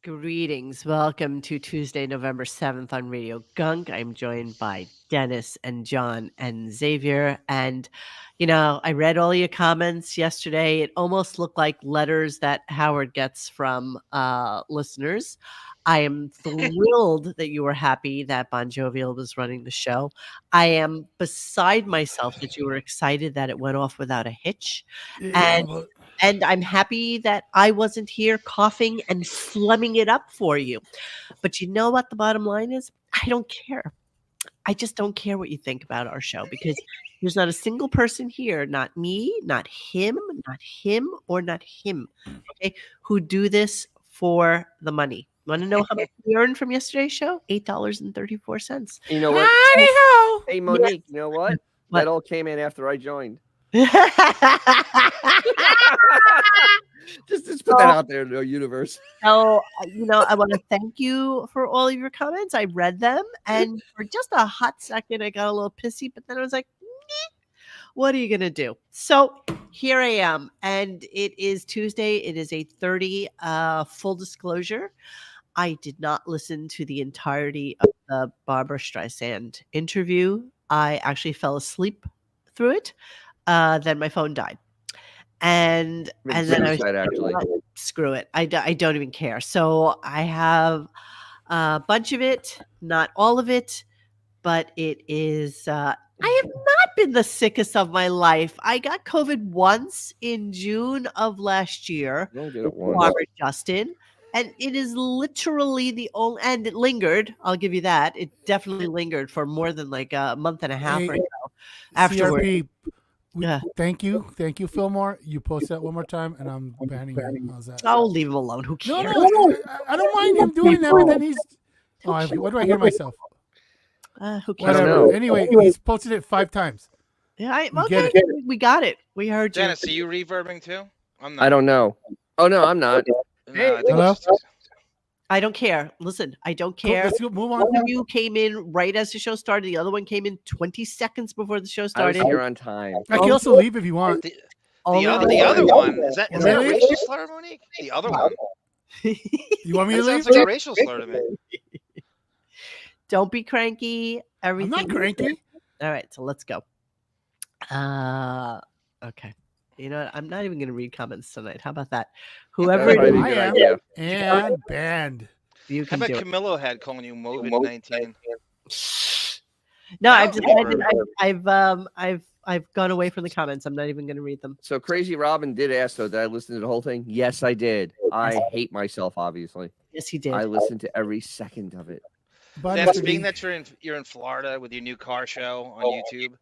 Greetings. Welcome to Tuesday, November 7th on Radio Gunk. I'm joined by Dennis and John and Xavier. And, I read all your comments yesterday. It almost looked like letters that Howard gets from listeners. I am thrilled that you were happy that Bon Jovial was running the show. I am beside myself that you were excited that it went off without a hitch. Yeah, but And I'm happy that I wasn't here coughing and flumming it up for you. But you know what the bottom line is? I don't care. I just don't care what you think about our show because there's not a single person here, not me, not him, or not him, okay, who do this for the money. Want to know how much we earned from yesterday's show? $8.34. You know what? Howdy-ho! Hey, Monique, you know what? What? That all came in after I joined. Just put that out there in the universe. So, I want to thank you for all of your comments. I read them, and for just a hot second, I got a little pissy, but then I was like, "Meh, what are you going to do?" So here I am, and it is Tuesday. It is 8:30. Full disclosure, I did not listen to the entirety of the Barbra Streisand interview. I actually fell asleep through it. Then my phone died. And then I was Actually. screw it. I don't even care. So I have a bunch of it, not all of it, but it is. I have not been the sickest of my life. I got COVID once in June of last year. You only did it once. Barbara Justin. And it is literally the only, and it lingered. I'll give you that. It definitely lingered for more than like a month and a half Hey, or so afterward. CRP, Yeah. Thank you, Fillmore. You post that one more time, and I'm banning you. How's that? I'll leave him alone. Who No, cares? I don't mind him doing that, but then he's. Oh, what do I hear myself? Who cares? Whatever. know. Anyway, he's posted it 5 times. Yeah, We get okay. We got it. We heard you. Dennis, are you reverbing too? I'm not. I don't know. Oh, no, I'm not. No, I think Hello? it's just- I don't care. Listen, I don't Cool, care. let's go, move on. One of you came in right as the show started. The other one came in 20 seconds before the show I was started. here on time. I can also leave if you want. the, Only the other one is that a Really? racial slur, Monique? The other one. You want me That to leave? sounds like a racial slur to me. Don't be cranky. I'm Everything. not cranky. All right, so let's go. Okay. You know what? I'm not even going to read comments tonight. How about that? Whoever That's it probably is, a I good am. idea. And banned. you How can about do it. Camilo had calling you COVID-19? No, That I've would decided. be I've gone away from the comments. I'm not even going to read them. So Crazy Robin did ask, though, did I listen to the whole thing? Yes, I did. I hate myself, obviously. Yes, he did. I listened to every second of it. But Dennis, Mr. being D, that you're in Florida with your new car show on YouTube,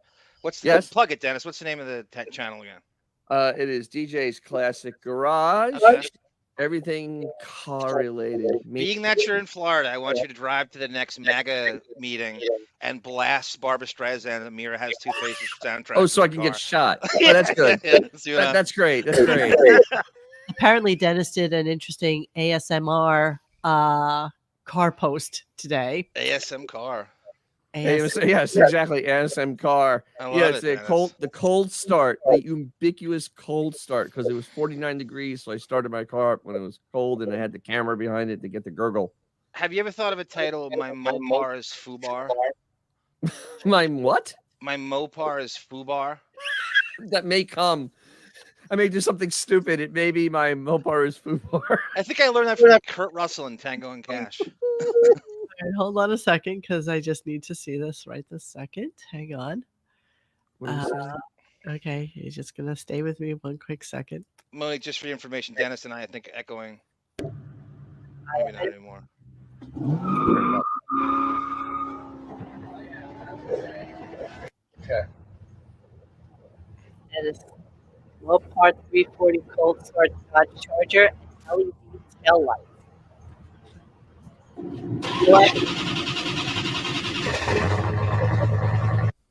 Yes. plug it, Dennis? What's the name of the channel again? It is DJ's Classic Garage. Okay. Everything car related. Being that you're in Florida, I want you to drive to the next MAGA meeting and blast Barbra Streisand and Mira Has Two Faces soundtrack. Oh, so I in the can get car. shot. Oh, that's good. Yeah, see what That's great. That's great. Apparently, Dennis did an interesting ASMR car post today. ASM car. Yes, exactly. ASM car. I love Yes, it, the Dennis. cold start, the ubiquitous cold start, because it was 49 degrees. So I started my car up when it was cold, and I had the camera behind it to get the gurgle. Have you ever thought of a title? My Mopar is Fubar. My what? My Mopar is Fubar. That may come. I may do something stupid. It may be my Mopar is Fubar. I think I learned that from Kurt Russell in Tango and Cash. All right, hold on a second, because I just need to see this right this second. Hang on. What is that? Okay, you're just gonna stay with me one quick second. Monique, just for your information, Dennis and I think, echoing. Maybe not anymore. Okay. That is Mopar 340 cold start Dodge Charger and LED tail light.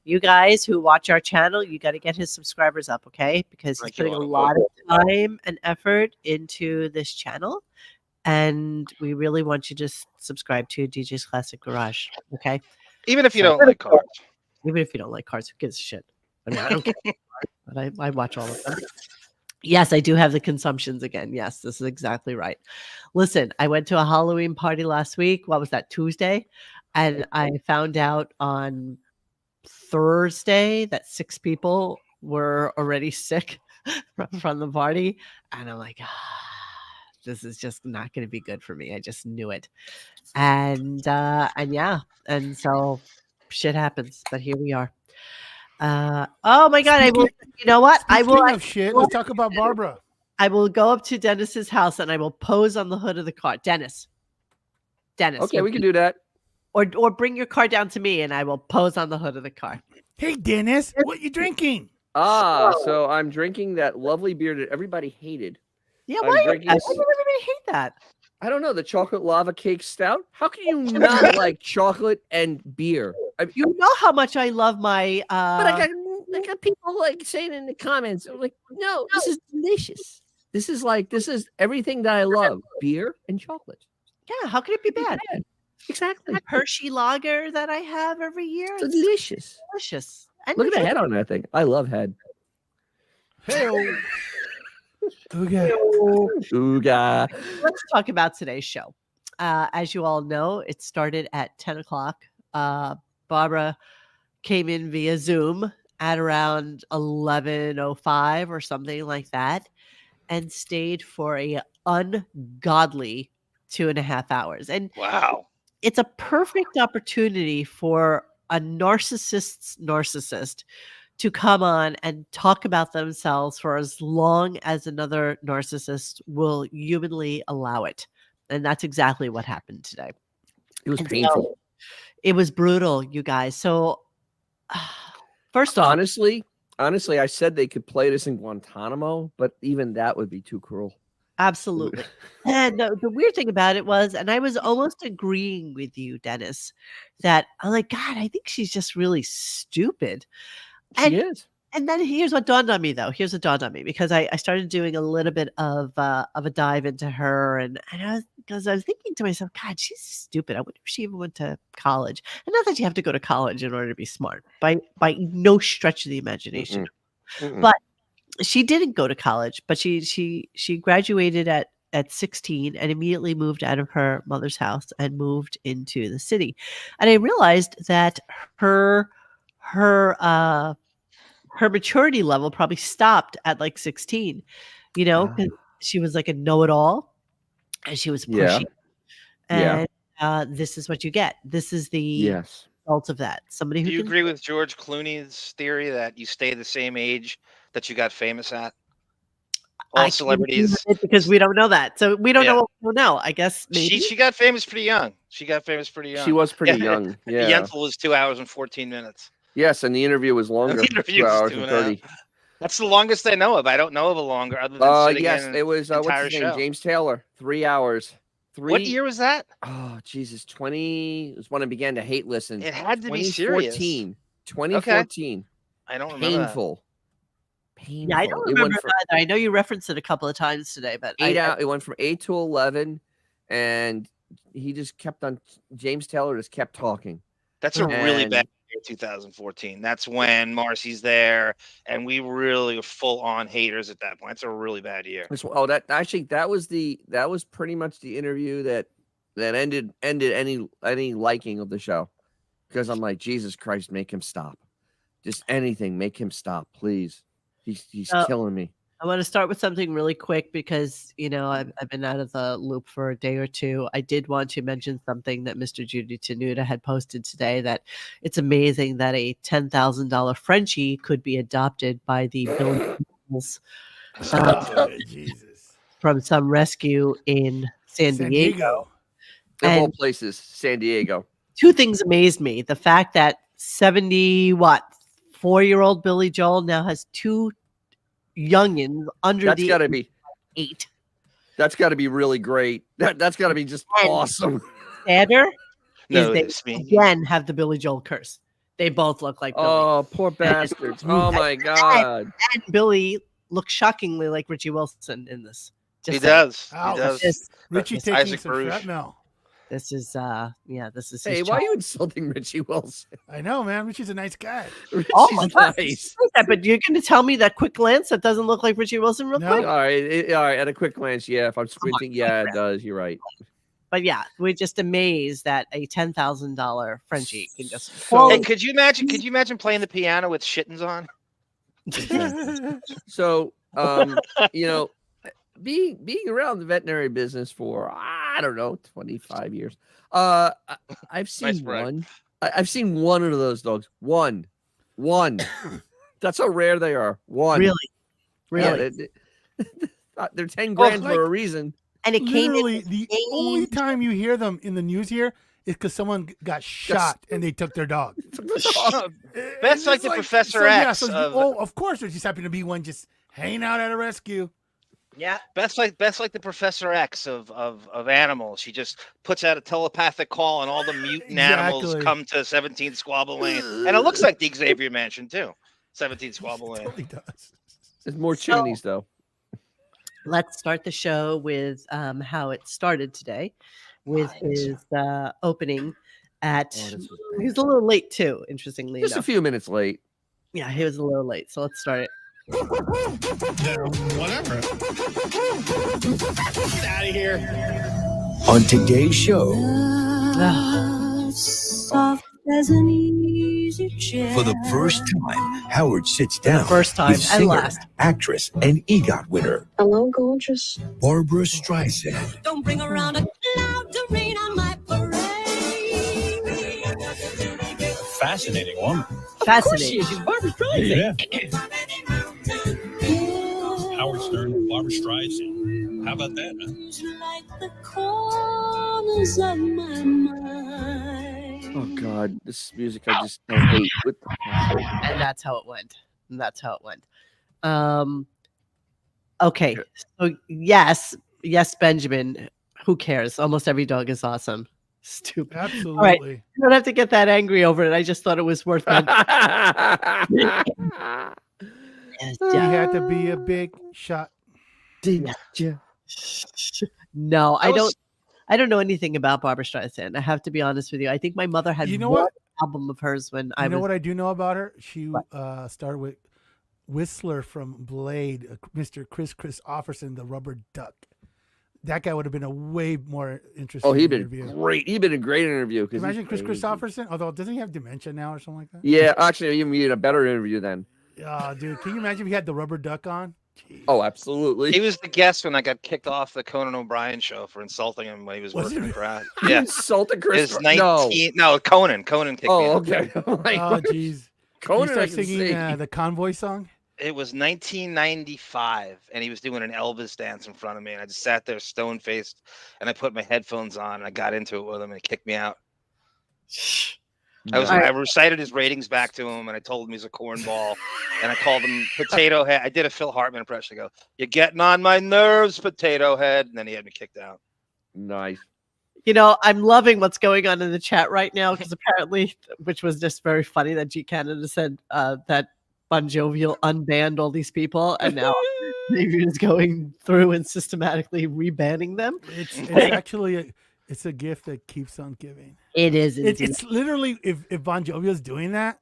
You guys who watch our channel, you got to get his subscribers up, okay? Because he's Thank you, putting a Audible. lot of time and effort into this channel. And we really want you to subscribe to DJ's Classic Garage, okay? Even if you don't like cars. Even if you don't like cars, who gives a shit? I mean, I don't care, but I watch all of them. Yes, I do have the consumptions again. Yes, this is exactly right. Listen, I went to a Halloween party last week. What was that, Tuesday? And I found out on Thursday that 6 people were already sick from the party. And I'm like, this is just not going to be good for me. I just knew it. And yeah, and so shit happens, but here we are. Oh my God, you know what? Speaking of shit, let's talk about Barbra. I will go up to Dennis's house and I will pose on the hood of the car. Dennis. Okay, we can do that. Or bring your car down to me and I will pose on the hood of the car. Hey, Dennis, what you drinking? So I'm drinking that lovely beer that everybody hated. Yeah, why did everybody hate that? I don't know, the chocolate lava cake stout. How can you not like chocolate and beer? You know how much I love my. But I got people like saying in the comments, like, no, this is delicious. This is everything that I love: beer and chocolate. Yeah, how can it be bad? Exactly. The Hershey lager that I have every year. It's delicious. Delicious. And Look at the head on that thing. I love head. Hey, Ooga. Ooga. Let's talk about today's show. As you all know, it started at 10 o'clock. Barbra came in via Zoom at around 11:05 or something like that and stayed for a ungodly 2.5 hours. And Wow. it's a perfect opportunity for a narcissist to come on and talk about themselves for as long as another narcissist will humanly allow it. And that's exactly what happened today. It was painful. It was brutal, you guys. So first off, honestly, I said they could play this in Guantanamo, but even that would be too cruel. Absolutely. And the weird thing about it was, and I was almost agreeing with you, Dennis, that I'm like, God, I think she's just really stupid. She is. And then here's what dawned on me, though. Here's what dawned on me, because I started doing a little bit of a dive into her, and I was thinking to myself, God, she's stupid. I wonder if she even went to college. And not that you have to go to college in order to be smart, by no stretch of the imagination. But she didn't go to college, but she graduated at 16 and immediately moved out of her mother's house and moved into the city. And I realized that her maturity level probably stopped at like 16, because she was like a know-it-all and she was pushy. And this is what you get. This is the result of that. Somebody who Do you agree with George Clooney's theory that you stay the same age that you got famous at? All celebrities, because we don't know that, so we don't know what we don't know. I guess maybe she got famous pretty young. She was pretty young. Yeah, the Yentl was 2 hours and 14 minutes. Yes, and the interview was longer. The interview 2 was hours and 30. That's the longest I know of. I don't know of a longer other than sitting in it was entire what's his name? show. James Taylor. 3 hours. What year was that? Oh, Jesus. It was when I began to hate listen. It had to be serious. 2014. I don't remember. Painful. Yeah, I don't remember either. I know you referenced it a couple of times today, but it went from 8 to 11, and he just kept on. James Taylor just kept talking. That's a really bad year, 2014. That's when Marcy's there, and we really were full on haters at that point. That's a really bad year. That was pretty much the interview that ended any liking of the show, because I'm like, Jesus Christ, make him stop. Just anything, make him stop, please. He's killing me. I want to start with something really quick because, I've been out of the loop for a day or two. I did want to mention something that Mr. Judy Tenuta had posted today, that it's amazing that a $10,000 Frenchie could be adopted by the Bills from some rescue in San Diego. Of all places, San Diego. Two things amazed me. The fact that 4-year-old Billy Joel now has 2 youngins under That's got to be 8. That's got to be really great. That's got to be just awesome. Sadder No, is they again have the Billy Joel curse. They both look like Billy. Oh, poor bastards. Oh my God. And Billy looks shockingly like Richie Wilson in this. He does. Richie taking Isaac some Baruch. shrapnel. This is this is Hey, his why are child. you insulting Richie Wilson? I know, man. Richie's a nice guy. Richie's Oh my God. nice. But you're going to tell me that quick glance that doesn't look like Richie Wilson real No. quick? All right, At a quick glance, yeah. If I'm squinting, yeah, it does. You're right. But yeah, we're just amazed that a $10,000 Frenchie can just So- Hey, could you imagine playing the piano with shittens on? So, being around the veterinary business for I don't know 25 years, I've seen Nice brag. one. I've seen one of those dogs. One. That's how rare they are. One. really, Yeah, really. they're 10 grand like- for a reason. And it came in Literally, the only time you hear them in the news here is because someone got shot and they took their dog. That's It's like the Professor X of- of course, there just happened to be one just hanging out at a rescue. yeah. That's like the Professor X of animals. She just puts out a telepathic call, and all the mutant animals Exactly. come to 17 Squabble Lane, and it looks like the Xavier Mansion too. 17 Squabble Lane. Totally does. There's more chimneys though. Let's start the show with how it started today, with his opening at. He's a little late too. Interestingly Just a enough, few minutes late. yeah, he was a little late. So let's start it. Whatever. Get out of here. On today's show, Soft as an easy chair. for the first time, Howard sits down First time with and singer, last. actress, and EGOT winner Hello, gorgeous. Barbra Streisand. Don't bring around a cloud to rain on my parade. Fascinating woman. Fascinating. Yeah. Howard Stern and Barbra Streisand. How about that, huh? Like the corners of my mind. Oh God, this music I just I hate. What the fuck? And that's how it went. Okay. So yes, Benjamin. Who cares? Almost every dog is awesome. Stupid. Absolutely. You don't have to get that angry over it. I just thought it was worth mentioning. He had to be a big shot. No, I was- I don't know anything about Barbra Streisand. I have to be honest with you. I think my mother had You know one what? album of hers when I You know was. what I do know about her? She What? started with Whistler from Blade, Mr. Chris Offerson, the rubber duck. That guy would have been a way more interesting Oh, he'd been interview. great. He'd been a great interview. 'Cause he's Imagine Chris crazy. Christopherson. Although, doesn't he have dementia now or something like that? Yeah, actually, you made a better interview then. Oh, dude, can you imagine if he had the rubber duck on? Jeez. Oh, absolutely. He was the guest when I got kicked off the Conan O'Brien show for insulting him when he was Was working it the crowd. You Yeah, insulted Chris. it's 19. No, Conan kicked me Oh, out. okay. Like, Oh, jeez. Conan, You I start can singing see. the Convoy song? It was 1995, and he was doing an Elvis dance in front of me, and I just sat there stone faced, and I put my headphones on, and I got into it with him, and he kicked me out. I recited his ratings back to him, and I told him he's a cornball, and I called him Potato Head. I did a Phil Hartman impression. I go, "You're getting on my nerves, Potato Head," and then he had me kicked out. Nice. You know, I'm loving what's going on in the chat right now because apparently, which was just very funny that G Canada said that Bon Jovial unbanned all these people, and now Xavier is going through and systematically rebanning them. It's actually it's a gift that keeps on giving. It is. It's literally if Bon Jovial's doing that.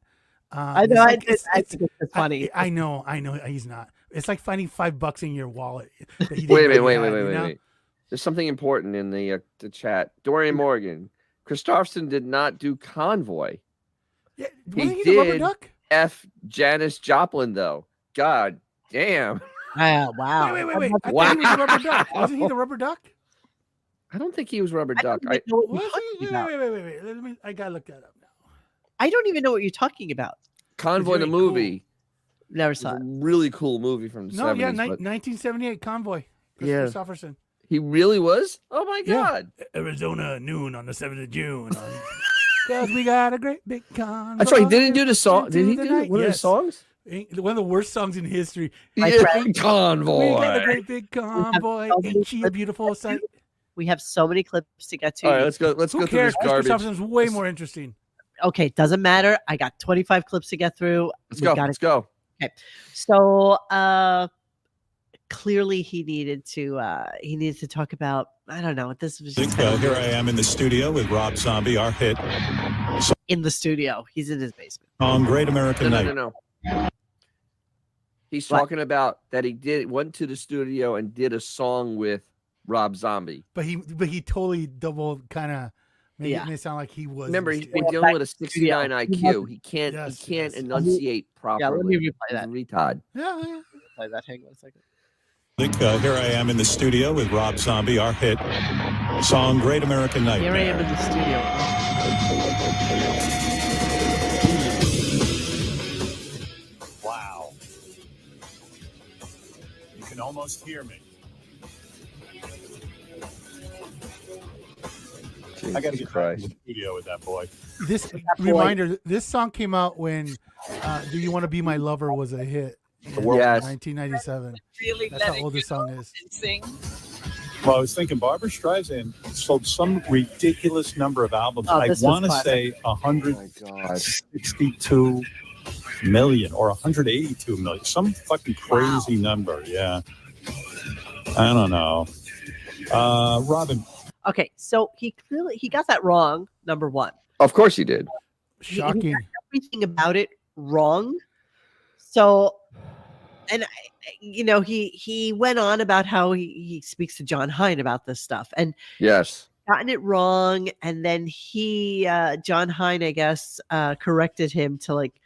I it's know. like- I think it's funny. I know. He's not. It's like finding $5 in your wallet. that you didn't Wait, know you wait. had, you know? There's something important in the chat. Dorian Morgan. Christopherson did not do Convoy. Yeah, He wasn't he the rubber did. duck? F. Janis Joplin, though. God damn. Wow. Wait. I'm I not- thought he was the rubber duck. Wasn't he the rubber duck? I don't think he was Rubber I Duck. don't even know what you're Was talking he? about. Wait. I gotta look that up now. I don't even know what you're talking about. Convoy the very cool. movie. Never It's saw a it. really cool movie from the No, 70s. yeah, but 1978 Convoy. Chris Yeah. Christopherson. he really was? Oh my Yeah. God. Arizona noon on the 7th of June. Because we got a great big convoy. That's right. He didn't do the song. into Did he the do night. one of the Yes. songs? One of the worst songs in history. My Yeah, friend. We got a Convoy. great big convoy. so many Ain't she a clips. beautiful sight? We have so many clips to get to. All right, let's go. Let's Who go through cares? this Chris garbage. Christopherson's way more interesting. Okay, doesn't matter. I got 25 clips to get through. Let's We go. gotta- Let's go. So clearly he needed to talk about, I don't know, this was just Here I am in the studio with Rob Zombie, our hit in the studio. He's in his basement. song "Great American Night." No. He's What? talking about that he went to the studio and did a song with Rob Zombie. But he totally double kind of made Yeah. it sound like he was. Remember, in the he's studio. dealing with a 69 Yeah. IQ. He can't Yes. enunciate properly. Yeah, let me replay that. He's a retard. Yeah. Play that. Hang on a second. Here I am in the studio with Rob Zombie, our hit song "Great American Night." Here I am in the studio. Wow. You can almost hear me. I got to get back to the studio with that boy. This reminder: this song came out when "Do You Want to Be My Lover" was a hit. In Yes. 1997. Really That's how letting old you this song know is. and sing. Well, I was thinking Barbra Streisand sold some ridiculous number of albums. Oh, I this was want to classic. say Oh my God. 162 million or 182 million. Some fucking crazy number. Yeah. I don't know. Robin. Okay, so he got that wrong. Number one, Of course he did. Shocking. everything about it wrong. So, and he went on about how he speaks to John Hine about this stuff and Yes. gotten it wrong, and then John Hine, I guess, corrected him to like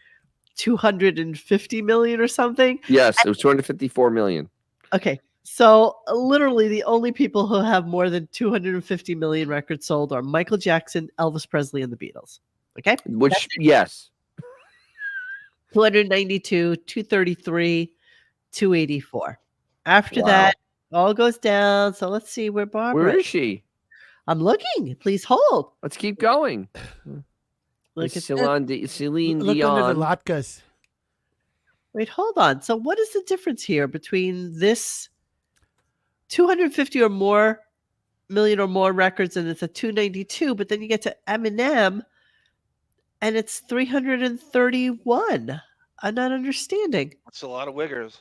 250 million or something. Yes, it was 254 million. Okay, so literally the only people who have more than 250 million records sold are Michael Jackson, Elvis Presley, and the Beatles. Okay, Which, yes. 292, 233, 284. After Wow. that, all goes down. So let's see where Barbara. Where is she? I'm looking. Please hold. Let's keep going. Look at this. Celine Look under the Dion. latkes. Wait, hold on. So what is the difference here between this 250 or more million or more records and it's a 292, but then you get to Eminem and it's 331. I'm not understanding. That's a lot of wiggers.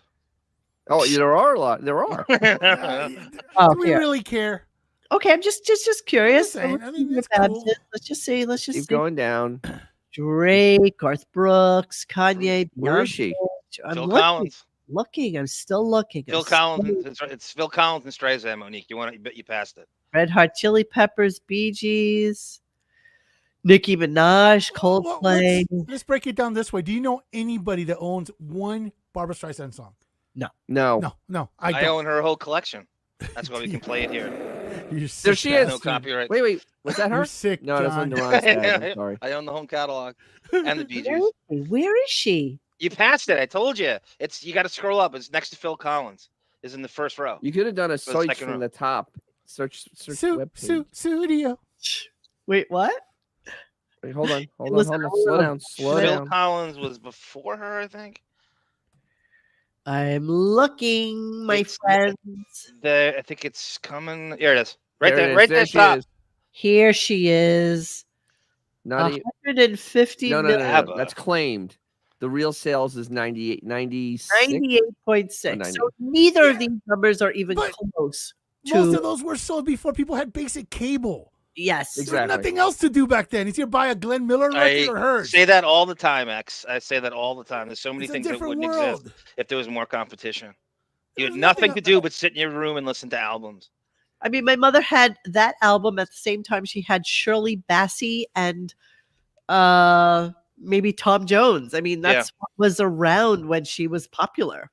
Oh, there are a lot. There are. Oh, Do we here. really care? Okay, I'm just curious. Just saying. I mean, Let's it's cool. just see. Let's just Keep see. going down. Drake, Garth Brooks, Kanye. Where is Beyonce. she? I'm Phil looking. Collins. I'm still looking. Phil I'm Collins. still- It's Phil Collins and Stry-SAND, Monique. You passed it. Red Hot Chili Peppers, Bee Gees, Nicki Minaj, Well, Coldplay. let's break it down this way. Do you know anybody that owns one Barbra Streisand song? No. No, I I don't. own her whole collection. That's why we can play it here. You're sick, There she is. No bastard. copyright. Wait. Was that her? You're sick, No, that's John. on the wrong side. I'm sorry. I own the home catalog and the Bee Where Gees. is she? Where is she? You passed it. I told you. You got to scroll up. It's next to Phil Collins. Is in the first row. You could have done a the search second from row. the top. Search webpage. Studio. Wait, what? Wait, hold on. Listen, Slow Phil down. Collins was before her, I think. I'm looking, my It's- friends. I think it's coming. Here it is. Right There there. it is. Right There there. she Top. is. Here she is. Not even, 150 no. million. Abba. That's claimed. The real sales is 96. 98.6. Or 90. So neither of these numbers are even But close Most to. of those were sold before people had basic cable. Yes. Exactly. There was nothing else to do back then. It's either buy a Glenn Miller record or hers. Say that all the time, X. I say that all the time. There's so many It's a things that different wouldn't world. exist if there was more competition. You There's had nothing nothing to do but sit in your room and listen to albums. I mean, my mother had that album at the same time she had Shirley Bassey and maybe Tom Jones. I mean, that's what was around when she was popular.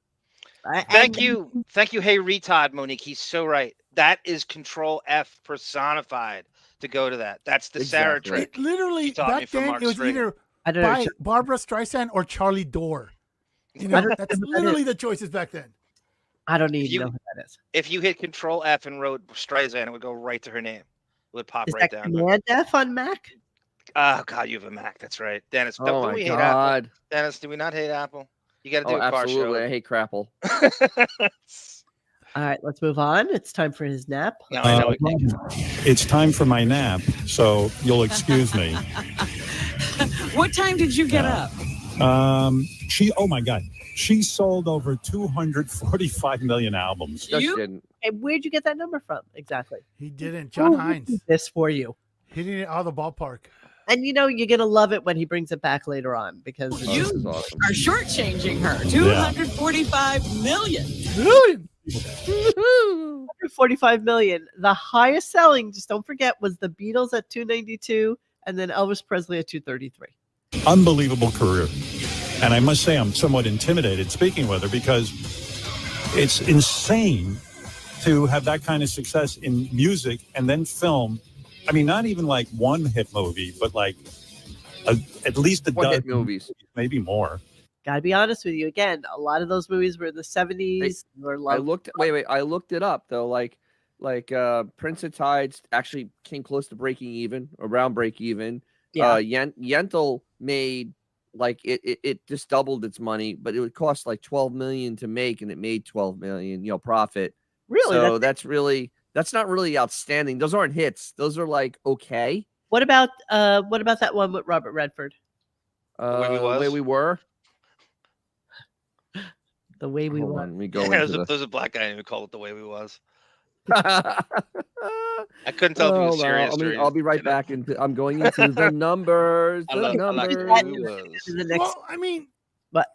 Thank you. Hey, retard, Monique. He's so right. That is Control F personified to go to that. That's the Sarah Exactly. trick. It literally, She taught me back from then, Mark it was Stringer. either I don't know. buy Barbra Streisand or Charlie Dore. You know, that's literally the choices back then. I don't even you- know who that is. If you hit Control F and wrote Streisand, it would go right to her name. It would pop Is right that down. Command F on Mac? Oh God, you have a Mac. That's right, Dennis. Oh Don't my we hate Apple? God. Dennis, do we not hate Apple? You got to do Oh, a car absolutely. I show. hate Crapple. All right, let's move on. It's time for his nap. No, I know. It's time for my nap, so you'll excuse me. What time did you get up? Oh my God. She sold over 245 million albums. No, she didn't. Hey, where'd you get that number from exactly? He didn't. John Who Hines did this for you. hitting it out of the ballpark. And you're gonna love it when he brings it back later on because Oh, this is awesome. Are shortchanging her. 245 million. 145 million. The highest selling, just don't forget, was the Beatles at 292 and then Elvis Presley at 233. Unbelievable career. And I must say, I'm somewhat intimidated speaking with her because it's insane to have that kind of success in music and then film. I mean, not even like one hit movie, but like at least a One hit dozen movies. maybe more. Gotta be honest with you. Again, a lot of those movies were in the 70s. I looked it up though. Like Prince of Tides actually came close to breaking even, around break even. Yeah. Yentl made like it just doubled its money, but it would cost like 12 million to make, and it made 12 million, profit. Really? So that's not really outstanding. Those aren't hits. Those are like okay. What about that one with Robert Redford? The way we were. The Way We Hold Were. on, let me go There's into a black guy who called it The Way We Was. the... I couldn't tell if he was Hold on, serious. I'll be right back. I'm going into the numbers. I The like numbers. The Way We Was. The next, Well, I mean, but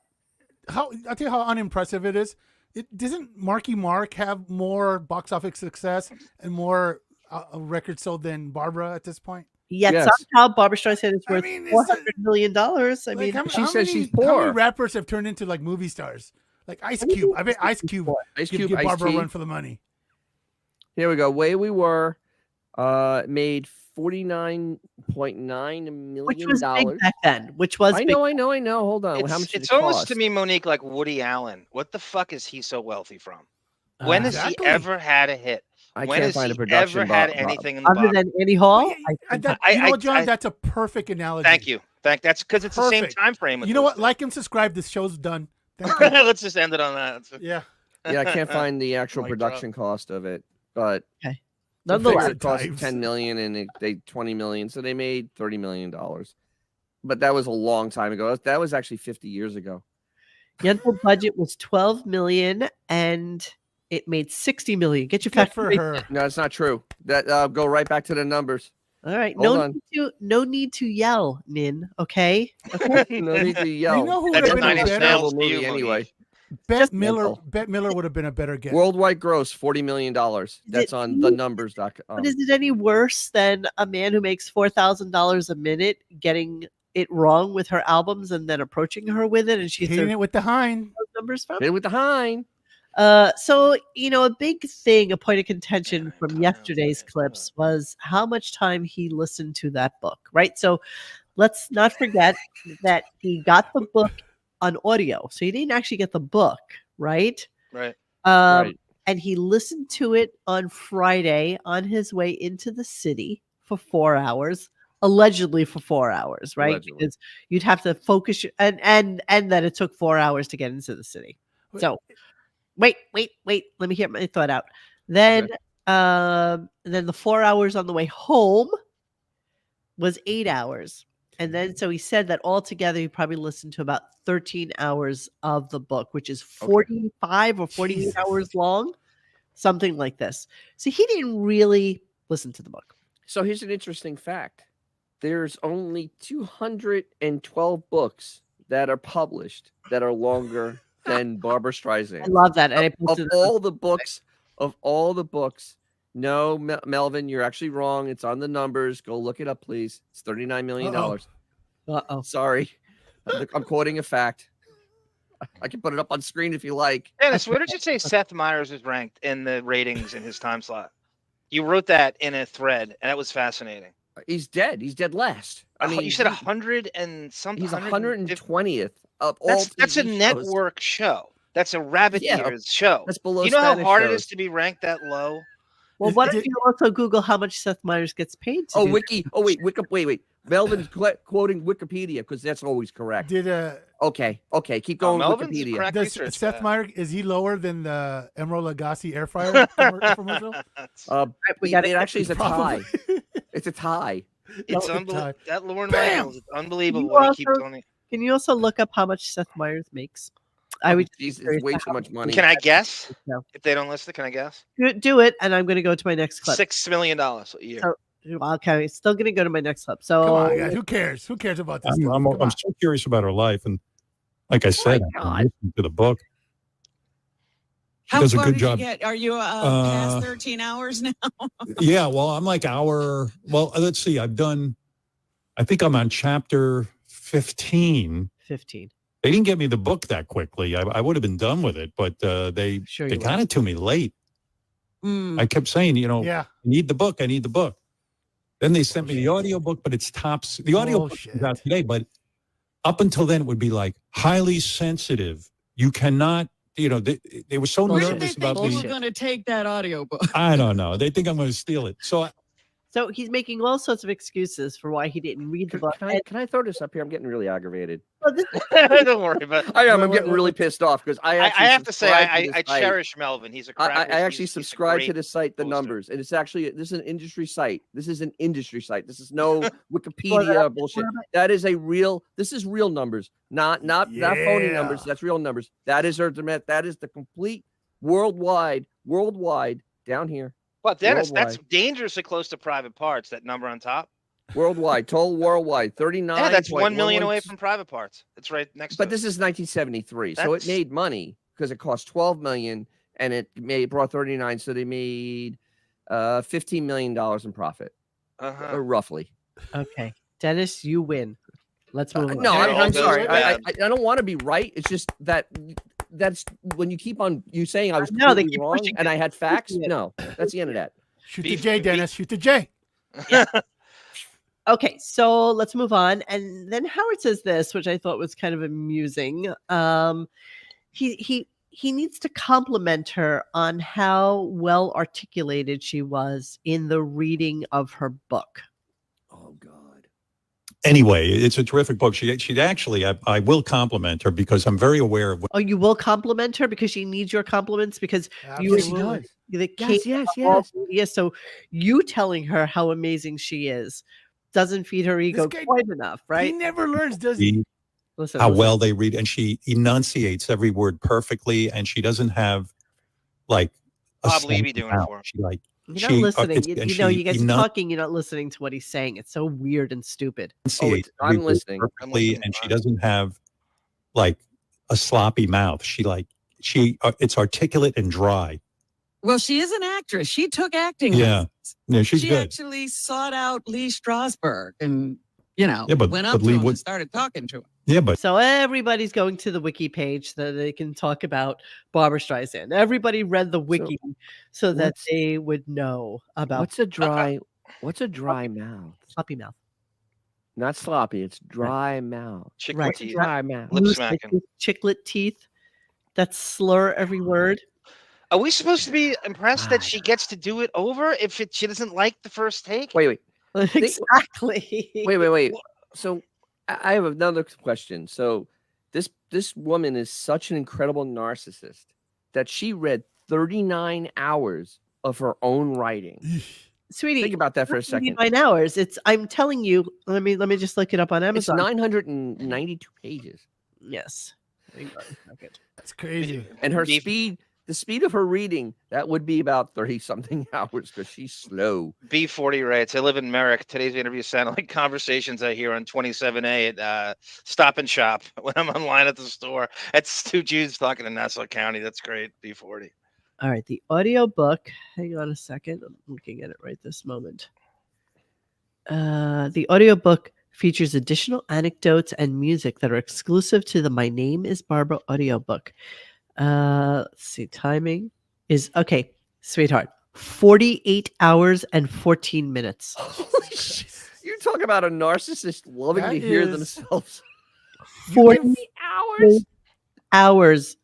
I'll tell you how unimpressive it is. It doesn't Marky Mark have more box office success and more records sold than Barbara at this point? yet Yes. somehow Barbra Streisand is worth mean, it's $400 million. I Like, mean, She says she's How many poor. rappers have turned into like movie stars? Like Ice Cube. I bet Ice Cube Ice give Cube, Barbara a Ice-T. run for the money. Here we go. Way We Were made $49.9 million. which was big back then. Which was I big. know. Hold on. How much did It's it almost cost? to me, Monique, like Woody Allen. What the fuck is he so wealthy from? When has Exactly. he ever had a hit? I When can't has find a he production. ever had Bob. anything in the Other box? than Annie Hall, Well, I think you know what, John? I- That's a perfect analogy. Thank you. That's because it's the same Perfect. time frame. with You know those what? Like and subscribe. This show's done. Thank you. things. Let's just end it on that. Yeah. Yeah, I can't find the actual Mic production cost of it, but I figured nonetheless, it cost Times. 10 million and they 20 million, so they made $30 million. But that was a long time ago. That was actually 50 years ago. Yentl budget was $12 million and it made $60 million. Get your Good facts for straight. her. No, it's not true. That go right back to the numbers. All right, Hold no need to yell, Nin. Okay. No need to yell. You know who would That's have been Nine a Inch better? Nails to movie you, anyway. Monique. Bet Miller. mental. Bet Miller would have been a better guess. Worldwide gross $40 million. That's on the numbers.com. But is it any worse than a man who makes $4,000 a minute getting it wrong with her albums and then approaching her with it, and she's Hitting it with the hind. those numbers from? Hit it with the hind. So a big thing, a point of contention from yesterday's clips was how much time he listened to that book, right? So let's not forget that he got the book on audio, so he didn't actually get the book, right? Right. Right. And he listened to it on Friday on his way into the city for 4 hours, allegedly for 4 hours, right? Allegedly. Because you'd have to focus and that it took 4 hours to get into the city. So wait, let me get my thought out. Then the 4 hours on the way home was 8 hours. And then so he said that altogether he probably listened to about 13 hours of the book, which is 45 or 48 Jesus. hours long, something like this. So he didn't really listen to the book. So here's an interesting fact. There's only 212 books that are published that are longer than Barbra Streisand. I love that. And I Of posted that. all the books, no, Melvin, you're actually wrong. It's on the numbers. Go look it up, please. It's $39 million. Uh-oh. Sorry. I'm quoting a fact. I can put it up on screen if you like. Dennis, where did you say Seth Meyers was ranked in the ratings in his time slot? You wrote that in a thread, and that was fascinating. He's dead. He's dead last. I mean, you said 100 and something. he's 150 120th of all. That's a TV shows. network show. That's a rabbit Yeah, eaters show. That's below. You know how Spanish hard it shows. is to be ranked that low? Well, Is- what is if it- you also Google how much Seth Meyers gets paid to Oh, do wiki. Oh, wait. Melvin's quoting Wikipedia because that's always correct. Did Okay. Keep going with Melvin's Wikipedia. correct. does research Seth that. Meyer, is he lower than the Emerald Lagasse air fryer commercial? we gotta it get actually is a tie. Probably. It's a tie. It's No, unbelievable. That Lauren Bam! Michaels, it's unbelievable You what he keeps also- on it. Can you also look up how much Seth Meyers makes? I would Jesus, curious it's way to too how much money. Can I guess? No. If they don't list it, can I guess? do it, and I'm going to go to my next clip. $6 million a year. So, okay, still going to go to my next clip. Come on, So, guys. Who cares? Who cares about this I'm, stuff? I'm, Come I'm on. so curious about her life, and like I said, my I'm God. listening to the book. She How does a far good did job. you get? Are you past 13 hours now? Yeah, well, I'm like let's see. I think I'm on chapter 15. 15. They didn't get me the book that quickly. I would have been done with it, but they Sure they you got will. it to me late. Mm. I kept saying, Yeah. I need the book. I need the book. Then they sent me the audio book, but it's tops. The audio book is out today, but up until then, it would be like highly sensitive. You cannot, they were so Where did they nervous think about you were me. going to take that audiobook? I don't know. They think I'm going to steal it. So So he's making all sorts of excuses for why he didn't read the book. Can I throw this up here? I'm getting really aggravated. Don't worry about it. I am. I'm getting really pissed off because I have to say, subscribe I this site. cherish Melvin. He's a I cracker. actually He's a subscribe to great this site, the poster. numbers, and it's actually this is an industry site. This is an industry site. This is no Wikipedia bullshit. That is a real. This is real numbers, not phony numbers. That's real numbers. That is that is the complete worldwide down here. But Dennis, that's Worldwide. dangerously close to private parts. That number on top. Worldwide, total worldwide, 39. Yeah, that's 1 million away from private parts. It's right next. But to this is 1973, so it That's- made money because it cost 12 million and it brought 39, so they made $15 million in profit, roughly. Okay, Dennis, you win. Let's move on. No, Yeah, I'm those sorry. are I bad. don't want to be right. It's just that's when you keep on saying I was No, they completely keep wrong pushing and it. I had facts. Pushing it. No, that's the end of that. Shoot the J, Dennis. Shoot the J. Okay, so let's move on. And then Howard says this, which I thought was kind of amusing. He needs to compliment her on how well articulated she was in the reading of her book. Oh God. anyway, it's a terrific book. She'd actually, I will compliment her because I'm very aware of what. Oh, you will compliment her because she needs your compliments because you Absolutely. the Yes, king yes, of all yes. media. So you telling her how amazing she is doesn't feed her ego guy- quite enough, He right? never learns, does he? Listen, how listen. well they read, and she enunciates every word perfectly, and she doesn't have like a Bob sloppy Levy doing it mouth. for him. She like You're she, not listening. it's- and You know, she you guys are talking. You're not listening to what he's saying. It's so weird and stupid. enunciates I'm every word listening. I'm perfectly, listening. and she doesn't have like a sloppy mouth. It's articulate and dry. Well, she is an actress. She took acting. Yeah. lessons. Yeah, she's She good. actually sought out Lee Strasberg and, Yeah, but- went but up to Lee him would- and started talking to him. Yeah, but So everybody's going to the wiki page so that they can talk about Barbra Streisand. Everybody read the wiki so that what's- they would know about What's a dry mouth? sloppy mouth. Not sloppy. It's dry mouth. Chick Right. teeth. Dry mouth. Lip Loose smacking. chiclet teeth that slur every word. Are we supposed to be impressed that she gets to do it over if she doesn't like the first take? Wait. Exactly. Wait. So I have another question. So this woman is such an incredible narcissist that she read 39 hours of her own writing. Sweetie, Think about that for a second. 9 hours. I'm telling you. Let me just look it up on It's Amazon. 992 pages. Yes. Hang on a second. That's crazy. And her Beef- the speed of her reading, that would be about 30 something hours because she's slow. B40 writes, I live in Merrick. Today's interview sounded like conversations I hear on 27A at Stop and Shop when I'm online at the store. That's two Jews talking in Nassau County. That's great. B40. All right, the audio book. Hang on a second. I'm looking at it right this moment. The audio book features additional anecdotes and music that are exclusive to the My Name is Barbara audiobook. Let's see. Timing is okay, sweetheart. 48 hours and 14 minutes. Holy shit. You talk about a narcissist loving That to hear is- themselves. 40 hours. hours.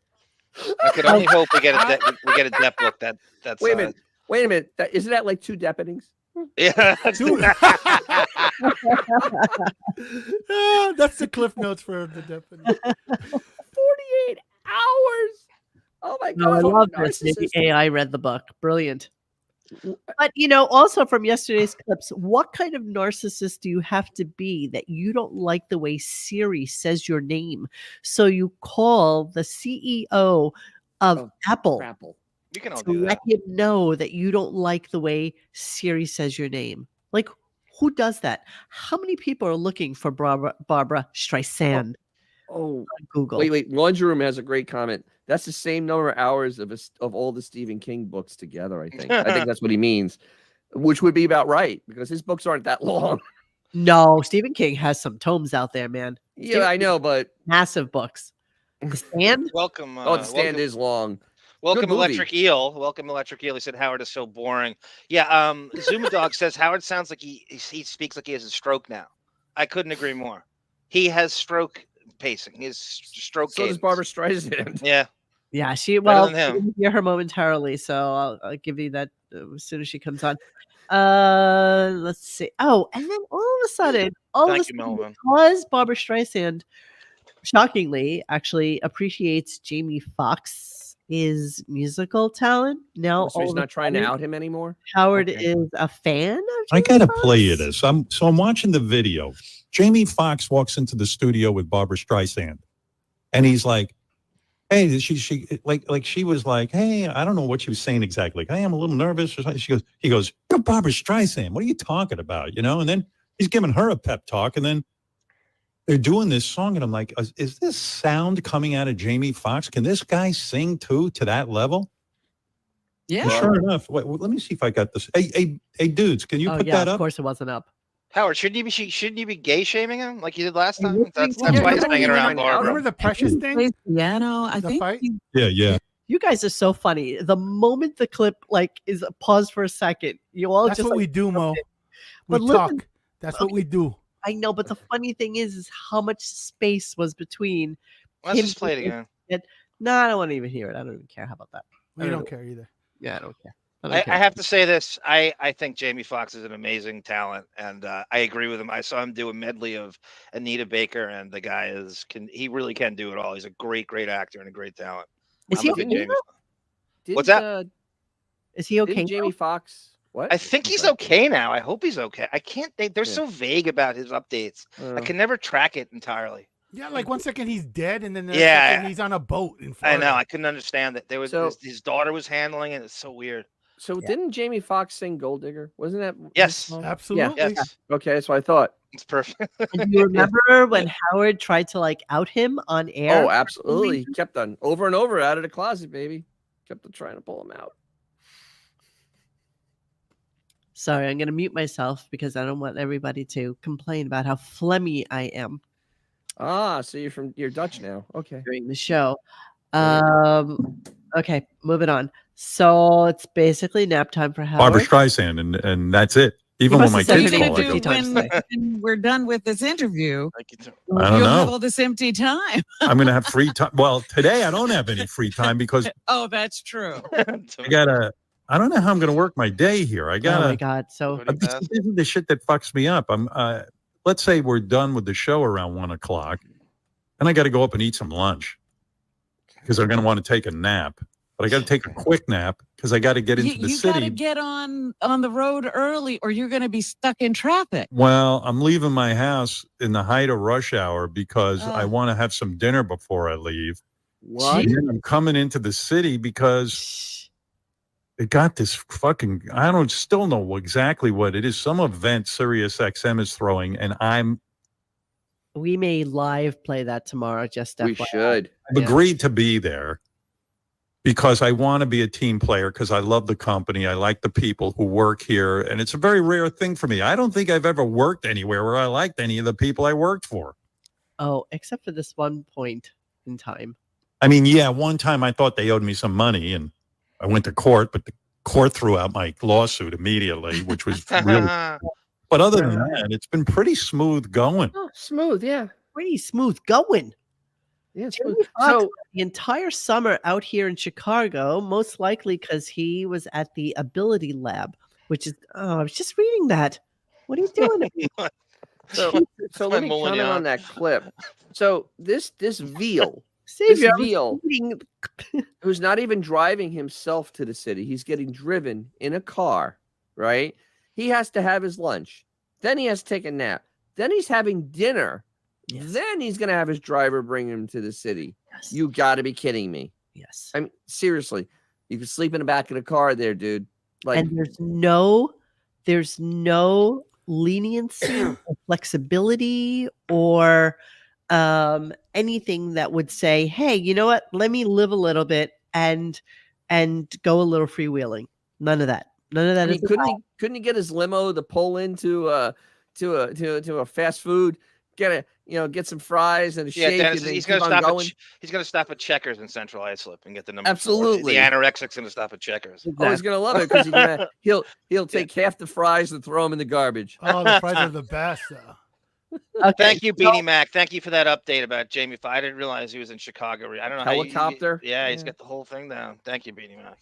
I could only hope we get a dep book. That's Wait a minute. Isn't that like 2 deputies? Yeah. Dude. That's the cliff notes for the deputy. 48 hours. Oh my No, I god. love this. Maybe narcissist. AI read the book. Brilliant. But, also from yesterday's clips, what kind of narcissist do you have to be that you don't like the way Siri says your name? So you call the CEO of Oh, Apple Grapple. We can all to do let that. him know that you don't like the way Siri says your name. Like, who does that? How many people are looking for Barbra Streisand Oh, on Google? wait. Laundry Room has a great comment. That's the same number of hours of all the Stephen King books together, I think. I think that's what he means, which would be about right because his books aren't that long. No, Stephen King has some tomes out there, man. Yeah, Stephen I King know, but massive books. The Stand? Welcome. The Stand is long. Welcome, Good movie. Electric Eel. Welcome, Electric Eel. He said Howard is so boring. Yeah. Zuma Dog says Howard sounds like he speaks like he has a stroke now. I couldn't agree more. He has stroke pacing. He has stroke. So does cadence. Barbra Streisand. Yeah. Yeah, she Better well, than him. we're gonna hear her momentarily, so I'll give you that as soon as she comes on. Let's see. Oh, and then all of a sudden, Thank you, Melvin. because Barbra Streisand, shockingly, actually appreciates Jamie Foxx's musical talent. Now, So he's all of a not trying to sudden, out him anymore. Howard Okay. is a fan of I Jamie gotta play you Foxx? this. I'm watching the video. Jamie Foxx walks into the studio with Barbra Streisand, and he's like, "Hey," she like she was like, "Hey," I don't know what she was saying exactly. "Hey, I'm a little nervous." Or something. He goes, "You're Barbra Streisand. What are you talking about?" And then he's giving her a pep talk, and then they're doing this song, and I'm like, "Is this sound coming out of Jamie Foxx? Can this guy sing too to that level?" Yeah. And sure enough. Wait, let me see if I got this. Hey, dudes, can you Oh put yeah, that of up? course it wasn't up. Howard, shouldn't you be gay shaming him like you did last I time? would That's think that's so. why he's Yeah, hanging yeah, around yeah. Barbara. Remember the Precious thing? Plays piano. I The think fight? Yeah. You guys are so funny. The moment the clip is paused for a second, you all That's just what we do, Mo. We But talk. listen- That's what we do. I know, but the funny thing is how much space was between. Let's him just play it being- again. No, I don't want to even hear it. I don't even care. How about that? We don't care either. Yeah, I don't care. I have to say this. I think Jamie Foxx is an amazing talent, and I agree with him. I saw him do a medley of Anita Baker, and the guy he really can do it all. He's a great actor and a great talent. Is I'm he a big okay? Jamie. Didn't, What's that? Is he okay? Didn't Jamie now? Foxx? What? I think I'm he's sorry. okay now. I hope he's okay. I can't. They're Yeah. so vague about his updates. I Uh, can never track it entirely. Yeah, like 1 second he's dead, and then the Yeah, next second he's on a boat in I Florida. know. I couldn't understand that. There was So- his daughter was handling it. It's so weird. So didn't Jamie Foxx sing Gold Digger? Wasn't that? his Yes. song? Absolutely. Yes, Okay, that's what I thought. it's perfect. And do you remember when Howard tried to out him on air? Oh, absolutely. He kept on over and over out of the closet, baby. Kept on trying to pull him out. Sorry, I'm going to mute myself because I don't want everybody to complain about how phlegmy I am Ah, so you're Dutch now. Okay. during the show. Okay, moving on. So it's basically nap time for Howard. Barbra Streisand, and that's it. Even when must my have said What are kids you her going call, name I to go, do 50 times when we're done with this interview? Thank you, too. I don't You'll have know. all this empty time. I'm going to have free time. Well, today I don't have any free time because Oh, that's true. I don't know how I'm going to work my day here. I Oh gotta. my God. So This is the shit that fucks me up. Let's say we're done with the show around 1:00, and I got to go up and eat some lunch because I'm going to want to take a nap. But I got to take a quick nap because I got to get into the You got to city. get on the road early, or you're going to be stuck in traffic. Well, I'm leaving my house in the height of rush hour because I Oh. want to have some dinner before I leave. What? And then I'm coming into the city because it got this fucking, I still know exactly what it is. Some event Sirius XM is throwing, and I'm we may live play that tomorrow. Just We FYI. should. Yeah. agreed to be there because I want to be a team player because I love the company. I like the people who work here, and it's a very rare thing for me. I don't think I've ever worked anywhere where I liked any of the people I worked for. Oh, except for this one point in time. I mean, yeah, one time I thought they owed me some money, and I went to court, but the court threw out my lawsuit immediately, which was really. But other than that, it's been pretty smooth going. Oh, smooth. Yeah. Pretty smooth going. Yeah. Jamie Smooth. Foxx So spent the entire summer out here in Chicago, most likely because he was at the Ability Lab, which is, I was just reading that. What are you doing? So my let me mullen comment yawn. on that clip. So this veal, Xavier, I was veal. reading- who's not even driving himself to the city, he's getting driven in a car right? He has to have his lunch. Then he has to take a nap. Then he's having dinner. Yes. Then he's going to have his driver bring him to the city. Yes. You got to be kidding me. Yes. I mean, seriously, you can sleep in the back of the car there, dude. Like, And there's no leniency or flexibility or anything that would say, hey, you know what? Let me live a little bit and go a little freewheeling. None of that. None of that. I mean, couldn't he get his limo to pull into a fast food, get some fries and a Yeah, shake, Dennis, and then he's keep going to on stop. going? He's going to stop at Checkers in Central Islip and get the number. 4. Absolutely. The anorexic's going to stop at Checkers. Oh, he's gonna love it because he'll take half the fries and throw them in the garbage. Oh, the fries are the best. Okay, Thank you, Beanie Mac. Thank you for that update about Jamie. I didn't realize he was in Chicago. I don't know Helicopter? How he's got the whole thing down. Thank you, Beanie Mac.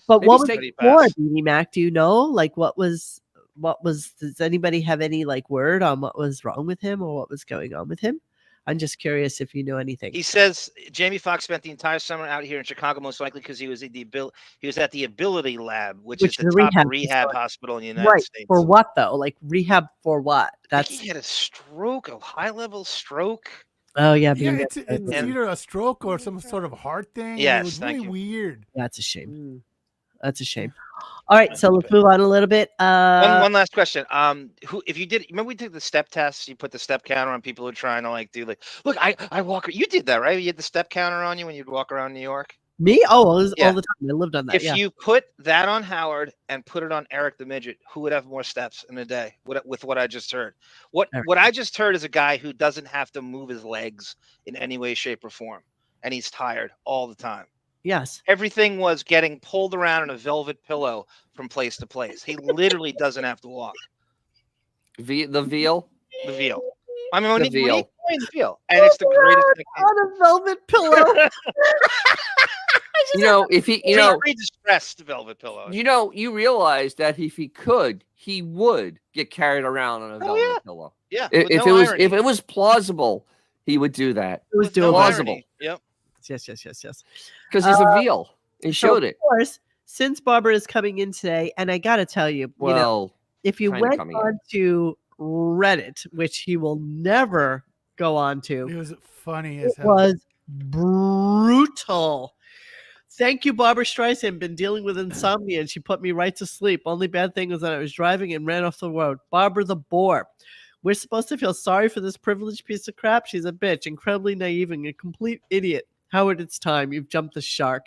But Maybe what was take- it for, Beanie Mac? Do you know? Like, what was? Does anybody have any like word on what was wrong with him or what was going on with him? I'm just curious if you know anything. He says Jamie Foxx spent the entire summer out here in Chicago, most likely because he was at the Ability Lab, which is the top rehab hospital in the United States. For what though? Like rehab for what? I think he had a stroke, a high-level stroke. Oh yeah, Yeah, it's either a stroke or some sort of heart thing. Yes, it was really weird. That's a shame. That's a shame. All right, so let's move on a little bit. One last question. If you did, remember we did the step test? You put the step counter on people who are trying to look, I walk. You did that, right? You had the step counter on you when you'd walk around New York. Me? Oh, it was all the time. I lived on that. If you put that on Howard and put it on Eric the Midget, who would have more steps in a day? With what I just heard, what I just heard is a guy who doesn't have to move his legs in any way, shape, or form, and he's tired all the time. Yes. Everything was getting pulled around in a velvet pillow from place to place. He literally doesn't have to walk. The veal. The veal. I mean, when The veal. the veal, and it's the greatest thing. On a velvet pillow. If he, very distressed velvet pillow. You realize that if he could, he would get carried around on a velvet pillow. Yeah. If it was plausible, he would do that. It was plausible. Yep. Yes. Because he's a veal. He showed it. Of course, since Barbara is coming in today, and I got to tell you, if you went on to Reddit, which he will never go on to, it was funny as hell. It was brutal. Thank you, Barbra Streisand. Been dealing with insomnia, and she put me right to sleep. Only bad thing was that I was driving and ran off the road. Barbara the bore. We're supposed to feel sorry for this privileged piece of crap. She's a bitch, incredibly naive, and a complete idiot. Howard, it's time. You've jumped the shark.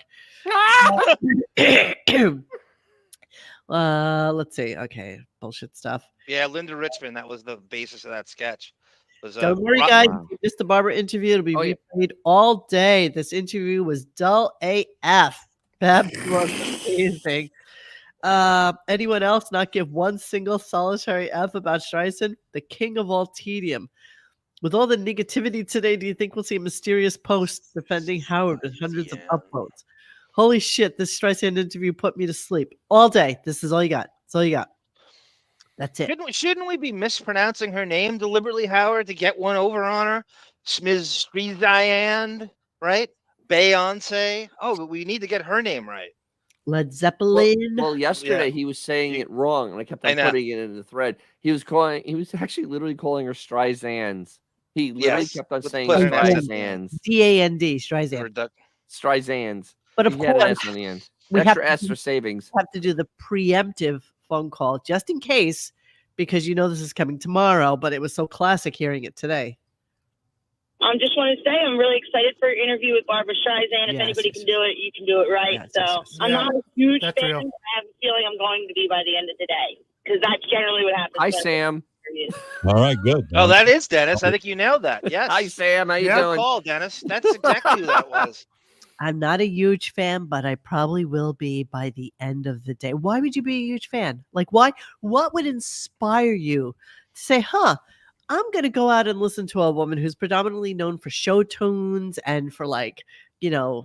Let's see. Okay, bullshit stuff. Yeah, Linda Richmond. That was the basis of that sketch. Don't worry, guys. If you missed the Barbara interview, it'll be replayed all day. This interview was dull AF. That was amazing. Anyone else not give one single solitary F about Streisand? The king of all tedium. With all the negativity today, do you think we'll see a mysterious post defending Howard with hundreds of upvotes? Holy shit, this Streisand interview put me to sleep all day. This is all you got. That's all you got. That's it. Shouldn't we be mispronouncing her name deliberately, Howard, to get one over on her? Ms. Stry-SAND, right? Beyonce. Oh, but we need to get her name right. Led Zeppelin. Well, yesterday he was saying it wrong, and I kept on putting it in the thread. He was actually literally calling her Stry-SANDs. He literally kept on saying Stry-SANDs. D-A-N-D, Streisand. Stry-SANDs. But of course, on the end. we Extra S for savings. Have to do the preemptive phone call just in case, because this is coming tomorrow, but it was so classic hearing it today. Just want to say I'm really excited for your interview with Barbra Streisand. If anybody can do it, you can do it right. I'm not a huge fan. Real. I have a feeling I'm going to be by the end of the day because that's generally what happens. Hi, Sam. All right, good. Oh, that is Dennis. I think you nailed that. Yes. Hi, Sam. How you doing? Good call, Dennis. That's exactly who that was. I'm not a huge fan, but I probably will be by the end of the day. Why would you be a huge fan? Like, why? What would inspire you to say, I'm going to go out and listen to a woman who's predominantly known for show tunes and for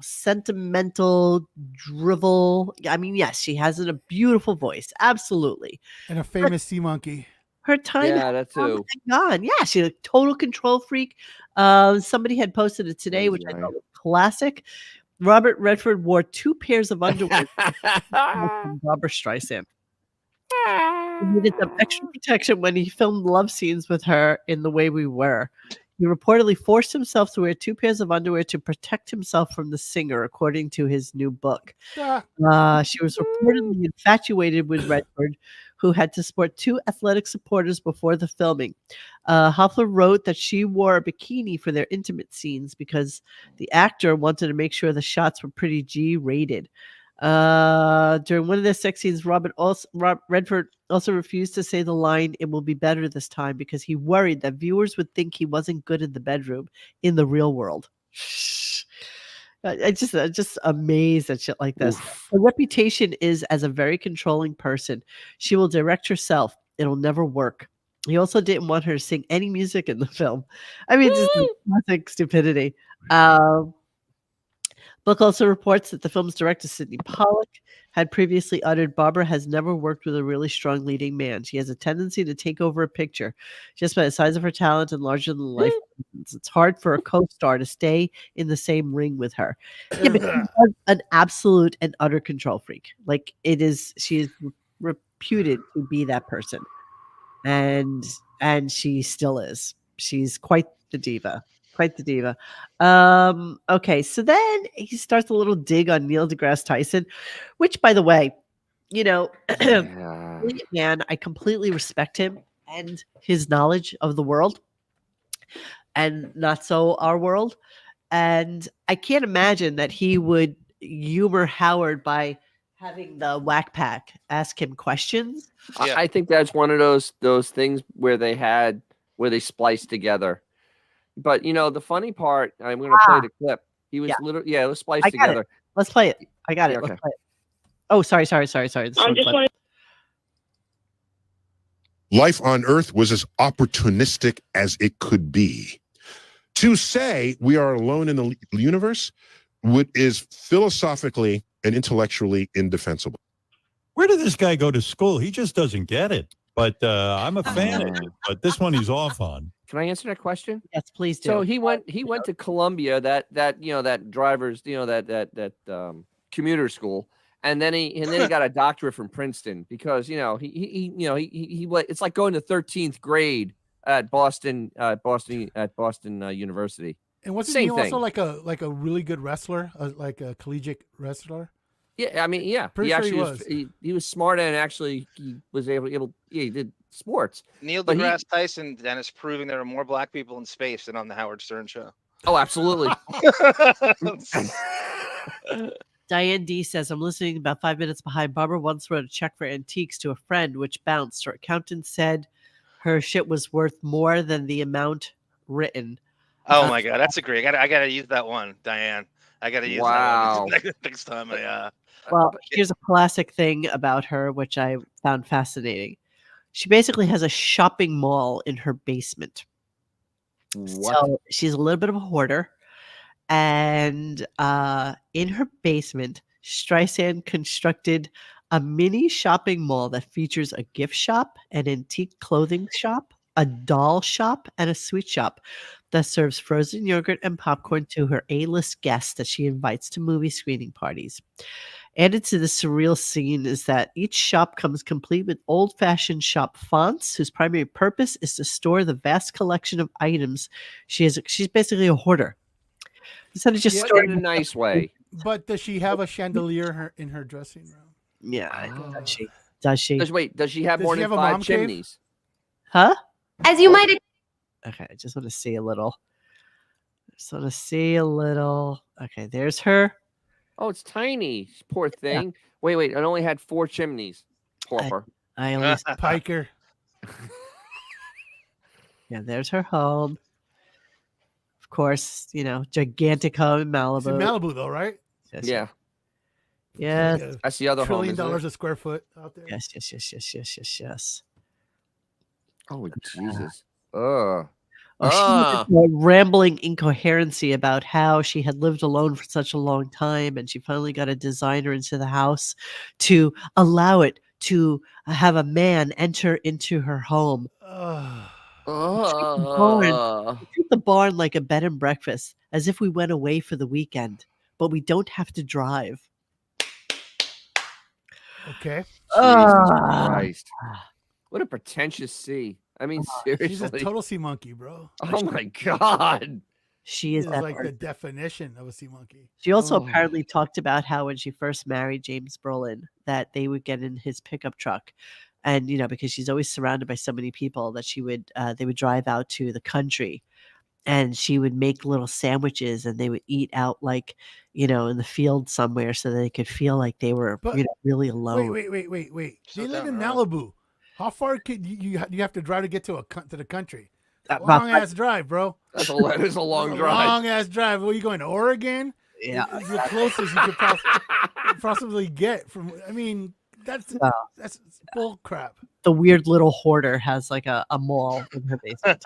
sentimental drivel. I mean, yes, she has a beautiful voice. Absolutely. And a famous sea monkey. Her time that too. Gone. Yeah, she's a total control freak. Somebody had posted it today, which I thought was classic. Robert Redford wore 2 pairs of underwear from Barbra Streisand. He needed some extra protection when he filmed love scenes with her in The Way We Were. He reportedly forced himself to wear 2 pairs of underwear to protect himself from the singer, according to his new book. She was reportedly infatuated with Redford, who had to sport 2 athletic supporters before the filming. Hoffler wrote that she wore a bikini for their intimate scenes because the actor wanted to make sure the shots were pretty G-rated. During one of their sex scenes, Redford also refused to say the line, "It will be better this time," because he worried that viewers would think he wasn't good in the bedroom in the real world. I'm just amazed at shit like this. Her reputation is as a very controlling person. She will direct herself. It'll never work. He also didn't want her to sing any music in the film. I mean, just classic stupidity. Book also reports that the film's director, Sidney Pollack, had previously uttered, "Barbara has never worked with a really strong leading man. She has a tendency to take over a picture just by the size of her talent and larger than life. It's hard for a co-star to stay in the same ring with her." Yeah, but she's an absolute and utter control freak. Like she is reputed to be that person. And she still is. She's quite the diva. Quite the diva. Okay, so then he starts a little dig on Neil deGrasse Tyson, which, by the way, brilliant man. I completely respect him and his knowledge of the world, and not so our world. And I can't imagine that he would humor Howard by having the Whack Pack ask him questions. I think that's one of those things where they spliced together. But the funny part, I'm going to play the clip. He was literally, it was spliced together. Let's play it. I got it. Okay. Let's play it. Oh, sorry. Life on Earth was as opportunistic as it could be. To say we are alone in the universe is philosophically and intellectually indefensible. Where did this guy go to school? He just doesn't get it. But I'm a fan of it. But this one he's off on. Can I answer that question? Yes, please do. So he went to Columbia, that driver's, that commuter school, and then he got a doctorate from Princeton because he it's like going to 13th grade at Boston University. And wasn't he also like a really good wrestler, like a collegiate wrestler? Yeah, I mean, yeah. Pretty he sure actually he was smart, and actually he was able he did sports. Neil deGrasse Tyson, Dennis, proving there are more black people in space than on the Howard Stern show. Oh, absolutely. Diane D says, "I'm listening about 5 minutes behind. Barbara once wrote a check for antiques to a friend, which bounced. Her accountant said her shit was worth more than the amount written." Oh my God, that's a great. I gotta use that one, Diane. I gotta use that one next time. Well, here's a classic thing about her, which I found fascinating. She basically has a shopping mall in her basement. What? So she's a little bit of a hoarder. And in her basement, Stry-SAND constructed a mini shopping mall that features a gift shop, an antique clothing shop, a doll shop, and a sweet shop that serves frozen yogurt and popcorn to her A-list guests that she invites to movie screening parties. Added to the surreal scene is that each shop comes complete with old-fashioned shop fonts whose primary purpose is to store the vast collection of items. She's basically a hoarder. Instead of just storing in a nice way. But does she have a chandelier in her dressing room? Yeah, does she? Does she have more than 5 chimneys? Huh? As you might. Okay, I just want to see a little. Okay, there's her. Oh, it's tiny. Poor thing. Yeah. Wait. It only had 4 chimneys. Poor. I only Piker. Yeah, there's her home. Of course, gigantic home in Malibu. It's in Malibu, though, right? Yes, yeah. Yeah. That's the other home. $1 trillion a square foot out there. Yes. Oh, Jesus. She had a rambling incoherency about how she had lived alone for such a long time, and she finally got a designer into the house to allow it to have a man enter into her home. Treat the barn like a bed and breakfast, as if we went away for the weekend, but we don't have to drive. Okay. Jesus Christ. What a pretentious sea. I mean, seriously. She's a total sea monkey, bro. Oh my God. She is that like the person. definition of a sea monkey. She also apparently talked about how when she first married James Brolin, that they would get in his pickup truck, and because she's always surrounded by so many people, that they would drive out to the country, and she would make little sandwiches, and they would eat out in the field somewhere, so they could feel like they were really alone. Wait. They live in Malibu. How far could you have to drive to get to the country? Long ass drive, bro. That is a long drive. Long ass drive. Where are you going to Oregon? Yeah, it's the closest you could possibly get from. I mean, that's bull crap. The weird little hoarder has like a mall in her basement.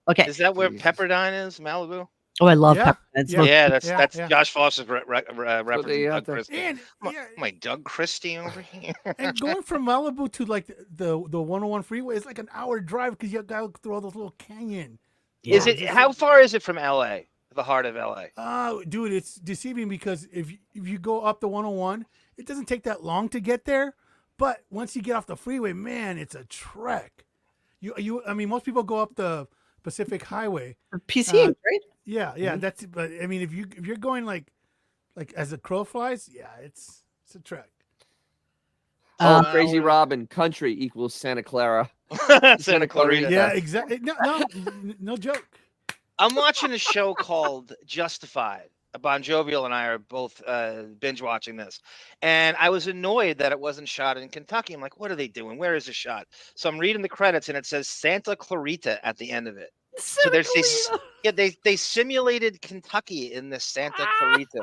Okay, is that where Pepperdine is, Malibu? Oh, I love Pepperdine. Yeah, that's Josh Foster's reference. And my Doug Christie over here. And going from Malibu to like the 101 freeway is like an hour drive because you got to go through all those little canyon. Yeah. How far is it from LA? The heart of LA? Dude, it's deceiving because if you go up the 101, it doesn't take that long to get there. But once you get off the freeway, man, it's a trek. I mean, most people go up the Pacific Highway. PCH, right? Yeah. Mm-hmm. But I mean, if you're going like as a crow flies, yeah, it's a trek. Crazy Robin, country equals Santa Clara. Santa Clarita. Yeah, exactly. No joke. I'm watching a show called Justified. Bon Jovial and I are both binge watching this, and I was annoyed that it wasn't shot in Kentucky. I'm like, what are they doing? Where is it shot? So I'm reading the credits, and it says Santa Clarita at the end of it. So they simulated Kentucky in this Santa Clarita.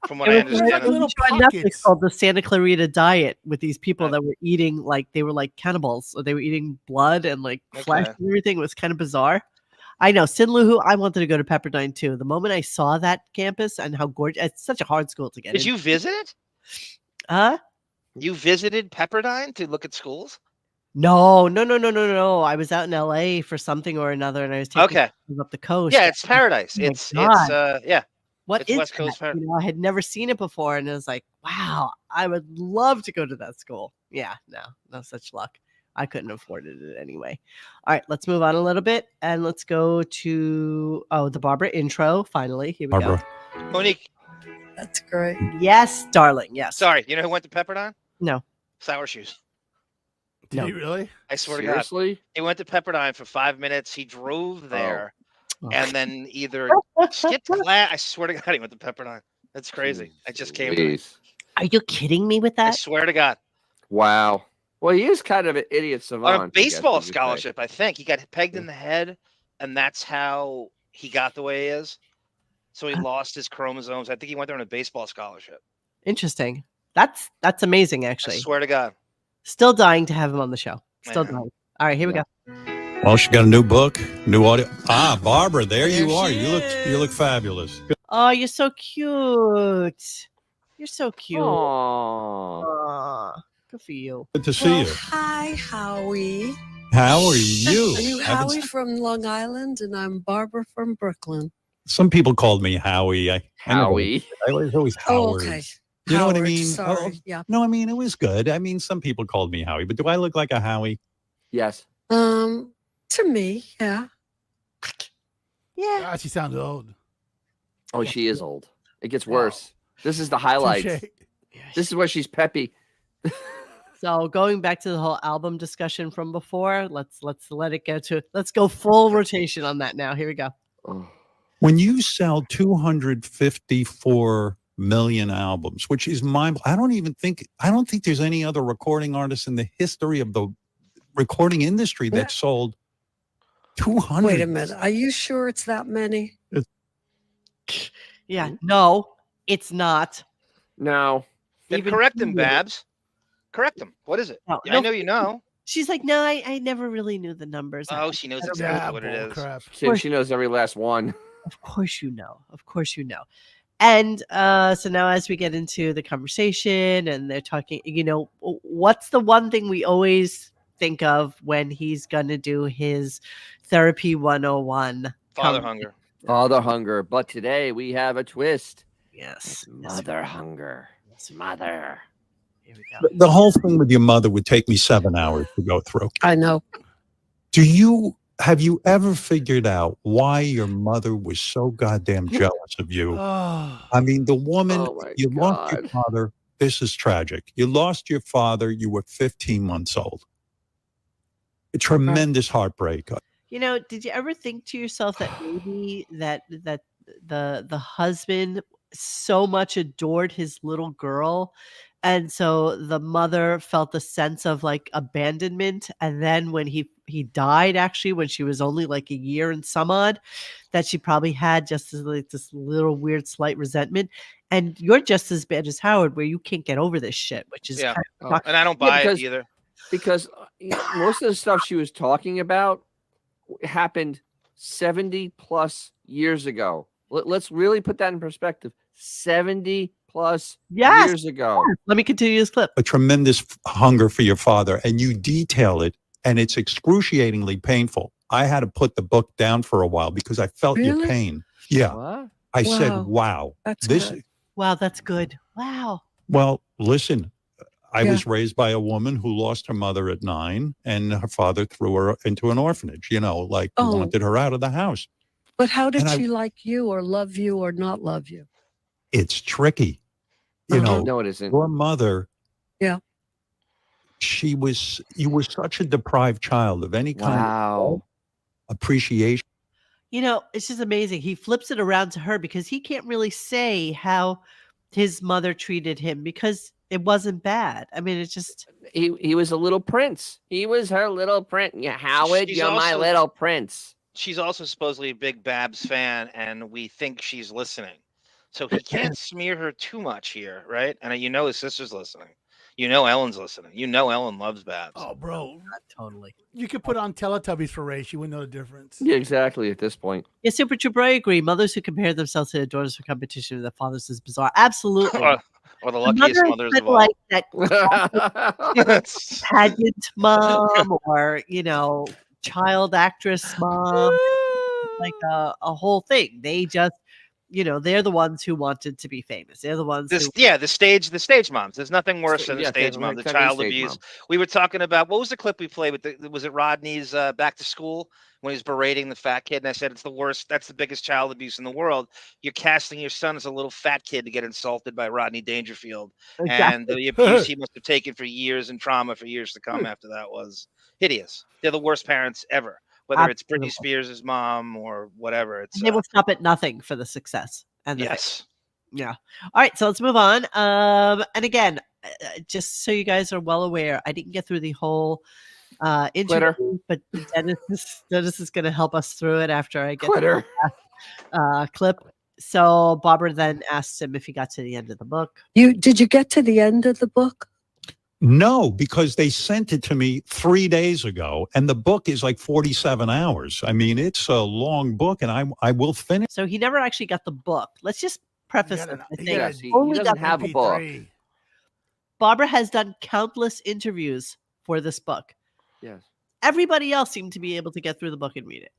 From what I understand, Netflix called the Santa Clarita Diet with these people that were eating they were like cannibals. So they were eating blood and flesh and everything. It was kind of bizarre. I know. Sin Luhu, I wanted to go to Pepperdine too. The moment I saw that campus and how gorgeous, it's such a hard school to get into. Did you visit it? You visited Pepperdine to look at schools? No. I was out in LA for something or another, and I was taking up the coast. Yeah, it's paradise. It's What it's is West Coast that? I had never seen it before, and it was like, wow, I would love to go to that school. Yeah, no such luck. I couldn't afford it anyway. All right, let's move on a little bit, and let's go to the Barbra intro. Finally, here we go. Monique, that's great. Yes, darling. Yes. Sorry, you know who went to Pepperdine? No. Sour Shoes. Did he really? I swear Seriously? to God. He went to Pepperdine for 5 minutes. He drove there, and then either skipped class. I swear to God, he went to Pepperdine. That's crazy. I just came. Are you kidding me with that? I swear to God. Wow. Well, he is kind of an idiot savant. On a baseball scholarship, I think. He got pegged in the head, and that's how he got the way he is. So he lost his chromosomes. I think he went there on a baseball scholarship. Interesting. That's amazing, actually. I swear to God. Still dying to have him on the show. Still dying. All right, here we go. Well, she got a new book, new audio. Barbara, there you are. You look fabulous. Oh, you're so cute. You're so cute. Aww. Good for you. Good to see you. Hi, Howie. How are you? Are you Howie from Long Island? And I'm Barbara from Brooklyn. Some people called me Howie. Howie. I was always Howard. Oh, okay. You know what I Howard, mean? Sorry. Yeah. No, I mean, it was good. I mean, some people called me Howie, but do I look like a Howie? Yes. To me, yeah. Yeah. God, she sounds old. Oh, she is old. It gets worse. This is the highlights. Touché. This is where she's peppy. So going back to the whole album discussion from before, let's let it go to. Let's go full rotation on that now. Here we go. When you sell 254 million albums, which is I don't think there's any other recording artist in the history of the recording industry that sold 200. Wait a minute. Are you sure it's that many? Yeah. No, it's not. No. Then correct him, Babs. Correct him. What is it? No, I know you know. She's like, no, I never really knew the numbers. Oh, she knows exactly what it is. Crap. She knows every last one. Of course you know. And so now as we get into the conversation and they're talking, what's the one thing we always think of when he's going to do his therapy 101? Father hunger. Father hunger. But today we have a twist. Yes. Mother hunger. It's mother. Here we go. The whole thing with your mother would take me 7 hours to go through. I know. Have you ever figured out why your mother was so goddamn jealous of you? Oh, I mean, the woman, Oh my you lost your God. father. This is tragic. You lost your father. You were 15 months old. A tremendous heartbreak. You know, did you ever think to yourself that maybe that the husband so much adored his little girl, and so the mother felt a sense of like abandonment, and then when he died, actually when she was only like a year and some odd, that she probably had just like this little weird slight resentment. And you're just as bad as Howard, where you can't get over this shit, which is Yeah. kind of Oh, And I don't Yeah, buy because- it either. Because most of the stuff she was talking about happened 70 plus years ago. Let's really put that in perspective. 70 plus Yes. years ago. Let me continue this clip. A tremendous hunger for your father, and you detail it, and it's excruciatingly painful. I had to put the book down for a while because I felt your Really? pain. Yeah. What? I said, Wow. wow. That's This good. Wow, that's good. Wow. Well, listen, I Yeah. was raised by a woman who lost her mother at 9, and her father threw her into an orphanage, like Oh. wanted her out of the house. But how did And she like you or love you or not love you? It's tricky. You know, No, it isn't. your mother. Yeah. You were such a deprived child of any kind of Wow. appreciation. You know, it's just amazing. He flips it around to her because he can't really say how his mother treated him because it wasn't bad. I mean, it's just He was a little prince. He was her little prince. Yeah, Howard, She's you're my also- little prince. She's also supposedly a big Babs fan, and we think she's listening. So he can't smear her too much here, right? And you know his sister's listening. You know Ellen's listening. You know Ellen loves Babs. oh, bro. totally. You could put on Teletubbies for Ray. She wouldn't know the difference. Yeah, exactly. At this point, Yeah, Super Trooper, I agree. Mothers who compare themselves to their daughters for competition with their fathers is bizarre. Absolutely. Or the A luckiest mother mothers is of all. like that pageant mom or, child actress mom, like a whole thing. They just, they're the ones who wanted to be famous. They're the ones who The stage moms. There's nothing worse than the Yeah, stage mom, the exactly, child stage abuse. mom. We were talking about, what was the clip we played with? Was it Rodney's Back to School when he was berating the fat kid? And I said, it's the worst. That's the biggest child abuse in the world. You're casting your son as a little fat kid to get insulted by Rodney Dangerfield. And the abuse he must have taken for years and trauma for years to come after that was hideous. They're the worst parents ever. Whether it's Britney Spears' mom or whatever. It's they will stop at nothing for the success. And the yes. Yeah. All right. So let's move on. And again, just so you guys are well aware, I didn't get through the whole interview, but Dennis is going to help us through it after I get Quitter. the clip. So Barbara then asked him if he got to the end of the book. Did you get to the end of the book? No, because they sent it to me 3 days ago, and the book is like 47 hours. I mean, it's a long book, and I will finish. So he never actually got the book. Let's just preface gotta- this. I you think gotta- He only doesn't got have a book. MP3. Barbara has done countless interviews for this book. Yes. Everybody else seemed to be able to get through the book and read it.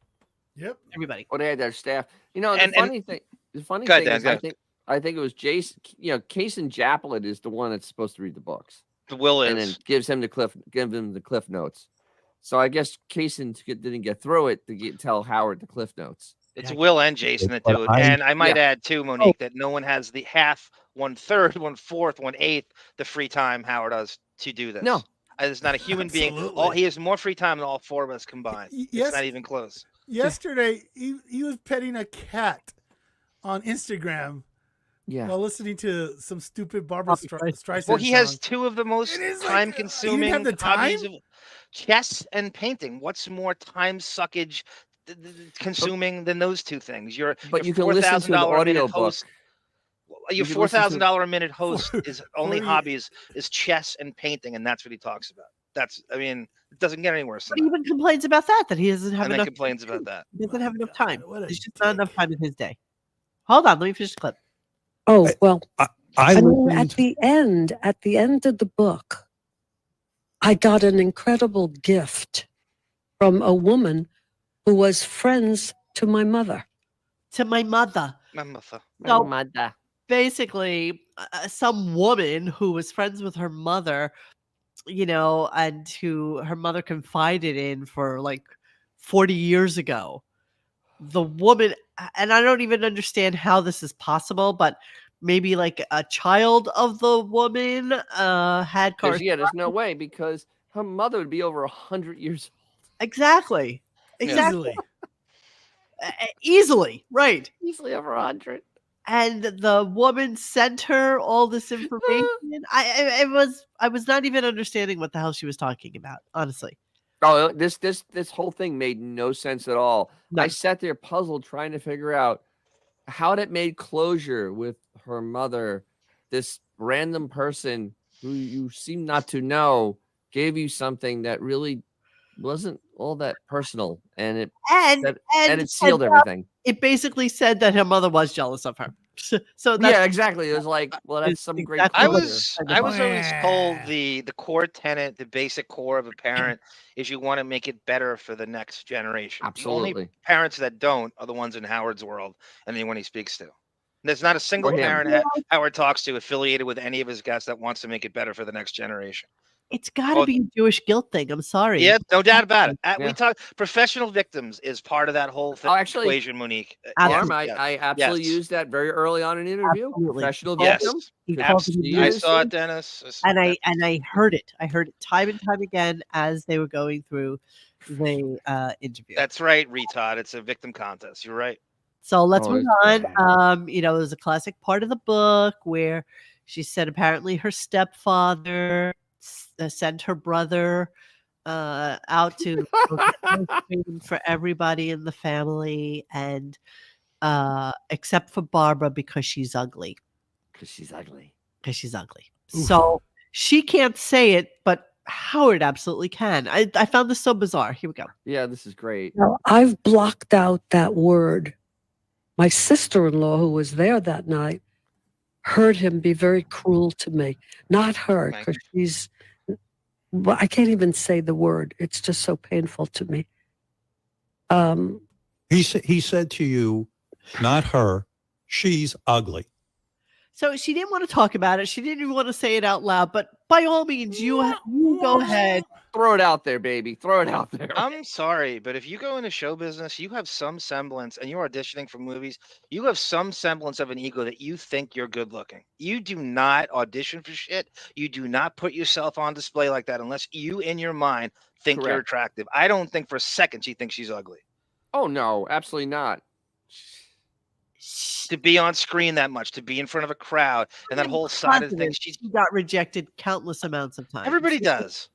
Yep. Everybody. Or they had their staff. The And- funny thing. The funny Go ahead, thing Dan, is, go I ahead. think it was Jason. Kason Japlet is the one that's supposed to read the books. The will And then is. give him the cliff notes. So I guess Kason didn't get through it to tell Howard the cliff notes. It's Yeah. Will and Jason that But do it. I- And I might add too, Oh. Monique, that no one has the half, 1/3, 1/4, 1/8 the free time Howard does to do this. No. There's not a human being. Absolutely. He has more free time than all four of us combined. Yes. It's not even close. Yesterday, he was petting a cat on Instagram Yeah. while listening to some stupid Barbra Streisand Well, he has song. two of the most It is like, time-consuming you didn't have the hobbies time? of chess and painting. What's more time suckage consuming than those two things? But you can listen to an $4,000 a minute audiobook. host. Your You can listen to- $4,000 a minute host is only 40 hobbies is chess and painting, and that's what he talks about. It doesn't get any worse But than he that. even complains about that he doesn't have And then enough. complains about that. He doesn't have enough God, time. what a There's just not enough dick. time in his day. Hold on, let me finish the clip. Oh, well, I mean, listened- at the end of the book, I got an incredible gift from a woman who was friends to my mother. To my mother. My mother. So- Mother. basically some woman who was friends with her mother, and who her mother confided in for like 40 years ago. The woman, and I don't even understand how this is possible, but maybe like a child of the woman had Because correspondence. there's no way because her mother would be over 100 years. Exactly. Easily. Easily, right. Easily over 100. And the woman sent her all this information. I was not even understanding what the hell she was talking about, honestly. Oh, this whole thing made no sense at all. No. I sat there puzzled trying to figure out how it made closure with her mother. This random person who you seem not to know gave you something that really wasn't all that personal, and it sealed everything. It basically said that her mother was jealous of her. So that's, Yeah, exactly. It was like, well, that's some great. exactly I what closure. was always told the core tenet, the basic core of a parent is you want to make it better for the next generation. The Absolutely. only parents that don't are the ones in Howard's world and anyone he speaks to. There's not a single Or him. parent Howard talks to affiliated with any of his guests that wants to make it better for the next generation. it's got to be a Jewish guilt thing. I'm sorry. Yeah, no doubt about it. We Yeah. talk professional victims is part of that whole Oh, actually, equation, Monique. Absolutely. Norm, I absolutely Yes. used that very early on in the interview. Absolutely. Professional Yes. victim. He Could called him see a I it. saw it, Dennis. And I heard it. I heard it time and time again as they were going through the interview. That's right, retard. It's a victim contest. You're right. So let's Oh, move it's on. There's a classic part of the book where she said apparently her stepfather sent her brother out to go get ice cream for everybody in the family, and except for Barbara because she's ugly. Because she's ugly. Because she's ugly. So she can't say it, but Howard absolutely can. I found this so bizarre. Here we go. Yeah, this is great. Now, I've blocked out that word. My sister-in-law, who was there that night, heard him be very cruel to me. Not her, Thank because she's. Well, I can't even say the word. It's just so painful to me. He said to you, not her, she's ugly. So she didn't want to talk about it. She didn't even want to say it out loud. But by all means, you go ahead. Throw it out there, baby. Throw it out there. I'm sorry, but if you go into show business, you have some semblance, and you're auditioning for movies, you have some semblance of an ego that you think you're good looking. You do not audition for shit. You do not put yourself on display like that unless you, in your mind, think you're Correct. attractive. I don't think for a second she thinks she's ugly. Oh, no, absolutely not. To be on screen that much, to be in front of a crowd, and that whole side of things, She got rejected countless amounts of times. everybody does.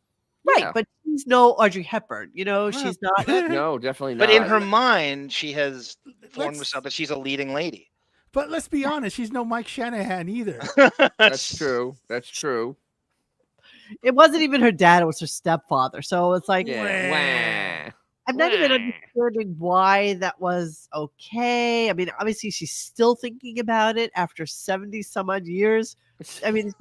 Right, Yeah. but she's no Audrey Hepburn. She's not. No, definitely not. But in her mind, she has formed Let's- herself that she's a leading lady. But let's be honest, she's no Mike Shanahan either. That's true. That's true. It wasn't even her dad; it was her stepfather. So it's like, Yeah. Wah. I'm not even understanding why that was okay. I mean, obviously, she's still thinking about it after 70 some odd years. I mean, it's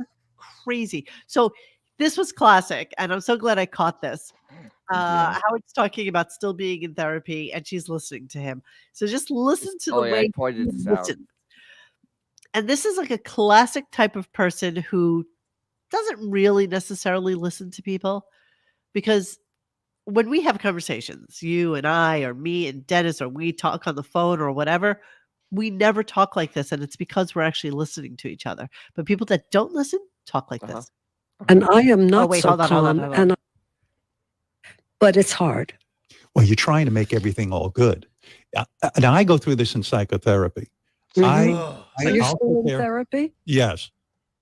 crazy. So this was classic, and I'm so glad I caught this. Howard's talking about still being in therapy, and she's listening to him. So just listen to the Oh, yeah, I way pointed he this out. listens. And this is like a classic type of person who doesn't really necessarily listen to people, because when we have conversations, you and I, or me and Dennis, or we talk on the phone or whatever, we never talk like this. And it's because we're actually listening to each other. But people that don't listen talk like this. And I am not wait, so hold on, hold on, calm. hold on. But it's hard. Well, you're trying to make everything all good. Now, I go through this in psychotherapy. Mhm. Oh, So you're I'll still in sit there- therapy? Yes.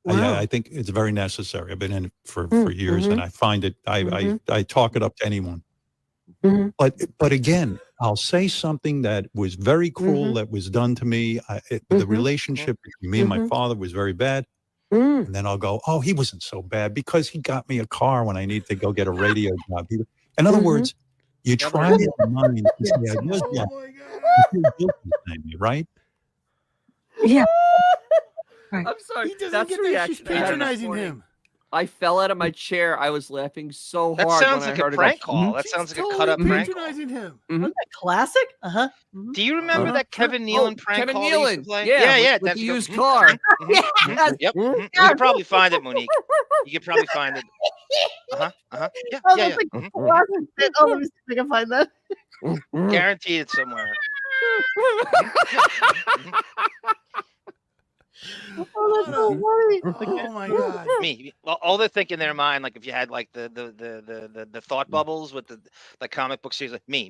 Wow. Yeah, I think it's very necessary. I've been in it for years, and I find it. I talk it up to anyone. Mhm. But again, I'll say something that was very cruel that was done to me. The relationship between me and my father was very bad. Mm. And then I'll go, oh, he wasn't so bad because he got me a car when I needed to go get a radio job. In other words, you try in your mind to say, I was oh yeah, my God. you feel guilty saying it, right? Yeah. I'm sorry. He doesn't That's get the that. She's reaction I had this patronizing morning. him. I fell out of my chair. I was laughing so That hard. sounds when like I a heard prank it go, call. That sounds like a cut up prank call. patronizing him. Wasn't that classic? Uh-huh. Do you remember that Kevin Nealon prank Kevin call they used to Nealon. play? Yeah, with that's the good. used car. Yep. You can probably find it, Monique. You can probably find it. Yeah, Oh, yeah, that's yeah. like classic. Oh, let me see if I can find that. Guaranteed it's somewhere. Oh, that's so funny. Oh my god. Me. All they're thinking in their mind, like if you had like the thought bubbles with the comic book series, like me,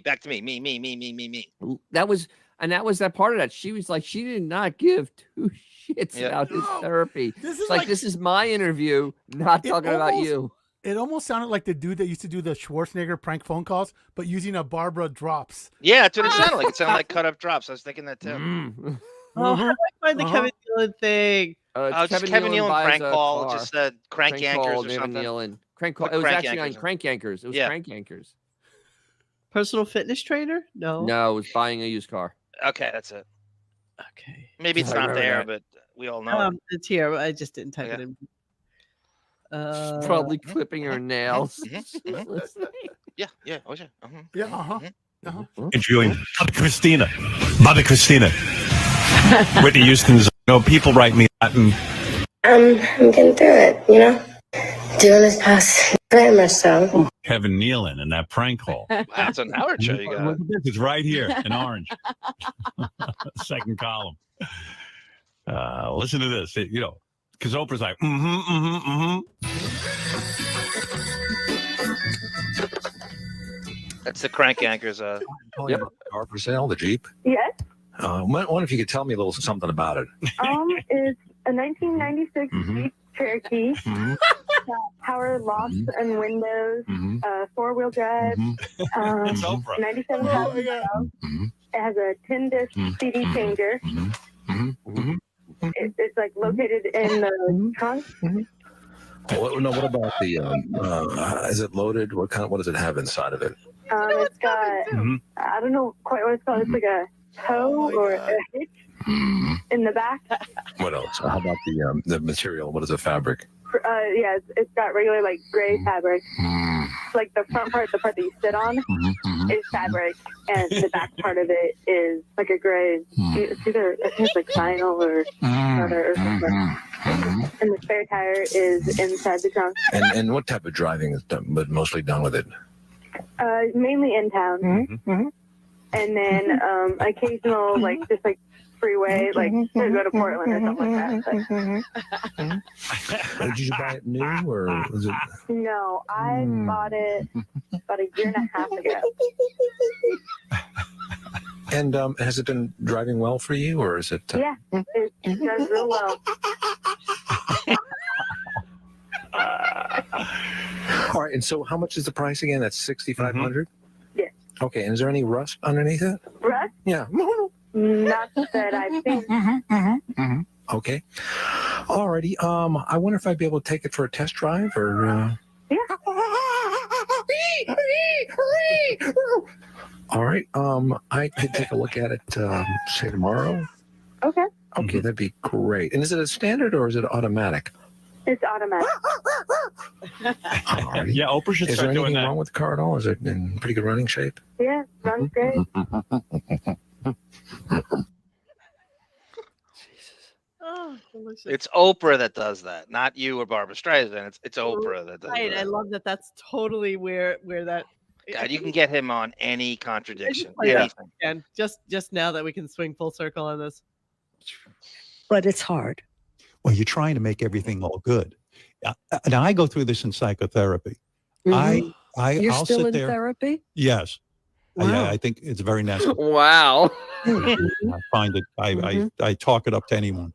back to me. That was that part of that. She was like, she did not give two shits about his therapy. This is my interview, not talking about you. It almost sounded like the dude that used to do the Schwarzenegger prank phone calls, but using a Barbara drops. Yeah, that's what it sounded like. It sounded like cut up drops. I was thinking that too. Oh, how do I find the Kevin Nealon thing? Just Kevin Nealon prank call, just crank yankers or something. Crank call. It was actually on Crank Yankers. It was Crank Yankers. Personal fitness trainer? No. No, it was buying a used car. Okay, that's it. Okay. Maybe it's not there, but we all know. It's here. I just didn't type it in. Probably clipping her nails. Yeah. Oh yeah. Interviewing Bobby Christina. Whitney Houston's, people write me that, and I'm getting through it, doing this past time or so. Kevin Nealon and that prank call. That's an Howard show you got. It's right here in orange. Second column. Listen to this. Because Oprah's like, That's the Crank Yankers. Car for sale, the Jeep. Yes. I wonder if you could tell me a little something about it. It's a 1996 Jeep Cherokee. Power locks and windows. 4-wheel drive. It's Oprah. 97,000 miles. It has a 10-disc CD changer. It's like located in the trunk. What about the? Is it loaded? What does it have inside of it? It's got I don't know quite what it's called. It's like a toe or a hitch in the back. What else? How about the material? What is the fabric? Yeah, it's got regular like gray fabric. Like the front part, the part that you sit on, is fabric, and the back part of it is like a gray. It's either I think it's like vinyl or leather or something. And the spare tire is inside the trunk. And what type of driving is done, but mostly done with it? Mainly in town, and then occasional like just like freeway, like to go to Portland or something like that. Did you buy it new or was it? No, I bought it about a year and a half ago. And has it been driving well for you, or is it? Yeah, it does real well. All right, and so how much is the price again? That's $6,500. Yeah. Okay, and is there any rust underneath it? Rust? Yeah. Not that I've seen. Okay. All righty. I wonder if I'd be able to take it for a test drive, or. Yeah. All right. I could take a look at it, say tomorrow. Okay. Okay, that'd be great. And is it a standard or is it automatic? It's automatic. Yeah, Oprah should Is there start doing anything that. wrong with the car at all? Is it in pretty good running shape? Yeah, runs great. Oh, delicious. It's Oprah that does that, not you or Barbra Streisand. It's Oprah that does Right. I that. love that. That's totally where that. God, you can get him on any contradiction. And just now that we can swing full circle on this. But it's hard. Well, you're trying to make everything all good. Now, I go through this in psychotherapy. Mhm. You're I'll still sit in there. Therapy? Yes. Wow. I think it's very necessary. Wow. I find it. I talk it up to anyone.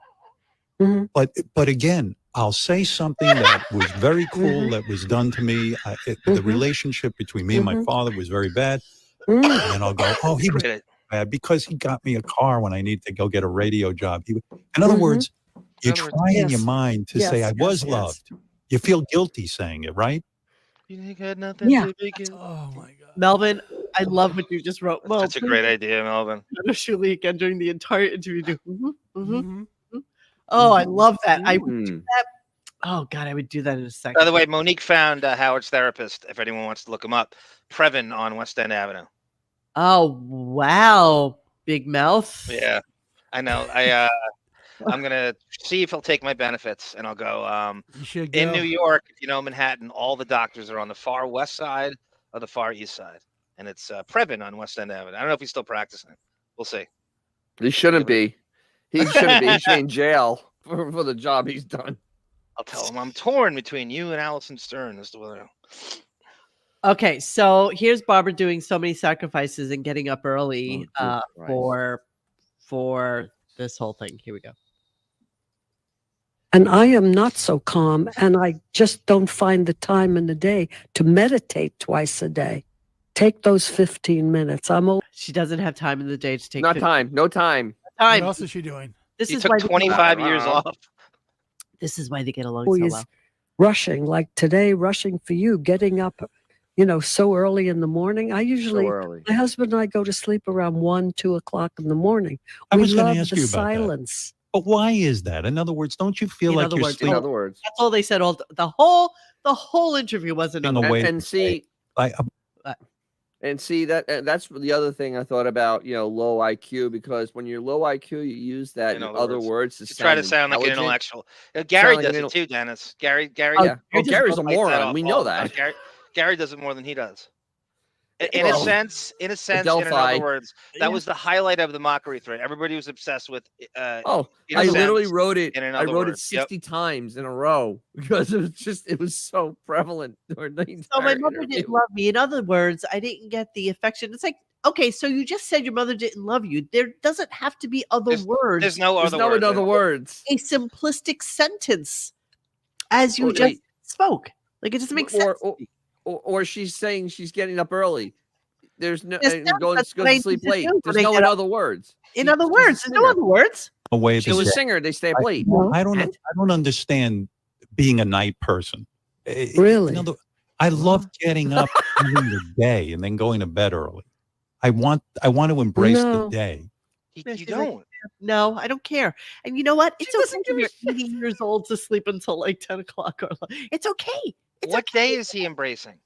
Mhm. But again, I'll say something that was very cruel that was done to me. The relationship between me and my father was very bad. And then I'll go, oh, he was bad because he got me a car when I needed to go get a radio job. In other words, you try in your mind to say, I was loved. You feel guilty saying it, right? You ain't got nothing Yeah. to begin. Oh my God. Melvin, I love what you just wrote. Well, That's a great idea, Melvin. Shalik, and during the entire interview, Oh, I love that. I would Mm. do that. Oh God, I would do that in a By second. the way, Monique found Howard's therapist. If anyone wants to look him up, Previn on West End Avenue. Oh wow, big mouth. Yeah, I know. I'm gonna see if he'll take my benefits, and I'll go. You should In go. New York, if you know Manhattan, all the doctors are on the far west side or the far east side, and it's Previn on West End Avenue. I don't know if he's still practicing. We'll see. He shouldn't be. He shouldn't be. He should be in jail for the job he's done. I'll tell him I'm torn between you and Allison Stern as to whether. Okay, so here's Barbara doing so many sacrifices and getting up early Oh, for this whole thing. Here we go. And I am not so calm, and I just don't find the time in the day to meditate twice a day. Take those 15 minutes. She doesn't have time in the day to take. Not time. No time. What else is she doing? This He is took why 25 years off. This is why they get along so always well. rushing, like today, rushing for you, getting up, so early in the morning. I usually, early. my husband and I go to sleep around 1, 2 o'clock in the morning. I We was going love to ask the you about silence. that. But why is that? In other words, don't you feel In like other you're words, In sleeping other words, That's all they said. All the whole interview wasn't in on a way? and see, Like, and see that's the other thing I thought about. Low IQ, because when you're low IQ, you use that In in other other words. words to Try to sound like an intelligent. intellectual. Gary like an does it intel- too, Dennis. Gary. Yeah. Gary Oh, does Gary's a fights that moron. off We all know the time. that. Gary does it more than he does. In Well, a sense, in Delphi. other words, that was the highlight of the mockery thread. Everybody was obsessed with. Oh, in I a literally sense, wrote it. in I other wrote it words. Yep. 60 times in a row because it was so prevalent during the So my entire mother interview. didn't love me. In other words, I didn't get the affection. It's like, okay, so you just said your mother didn't love you. There doesn't have to be other words. There's no There's other no word. other words. A simplistic sentence as you Well, just wait. spoke. Like it doesn't make sense. Or she's saying she's getting up early. There's no Yes, and that's going what to I sleep need to late. do There's when I no get in up. other words. In She- other she's a words, there's no singer. other words. a way She's a to singer. They stay up late. I don't understand being a night person. Really? I love getting up during the day and then going to bed early. I want to embrace the No. day. You She's like, don't. no, I don't care. And you know what? It's doesn't okay if you're 80 years old to sleep until like 10 o'clock or it's okay. It's What okay. day is he embracing?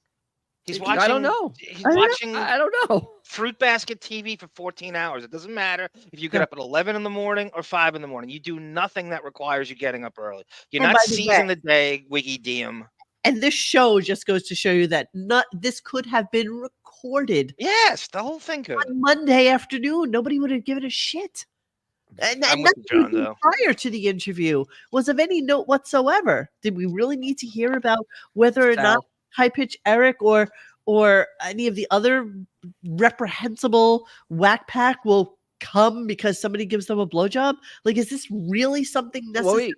He's watching. I don't know. He's I don't know. watching I don't know. Fruit Basket TV for 14 hours. It doesn't matter if you get Yeah. up at 11 in the morning or 5 in the morning. You do nothing that requires you getting up early. You're And not by the seizing way- the day, Wiggy Diem. And this show just goes to show you that this could have been recorded Yes, the whole thing could. on Monday afternoon. Nobody would have given a shit. And I'm with you, nothing John, though. prior to the interview was of any note whatsoever. Did we really need to hear about whether or not High Pitch Eric or any of the other reprehensible whack pack will come because somebody gives them a blowjob? Like, is this really something Well, necessary? wait.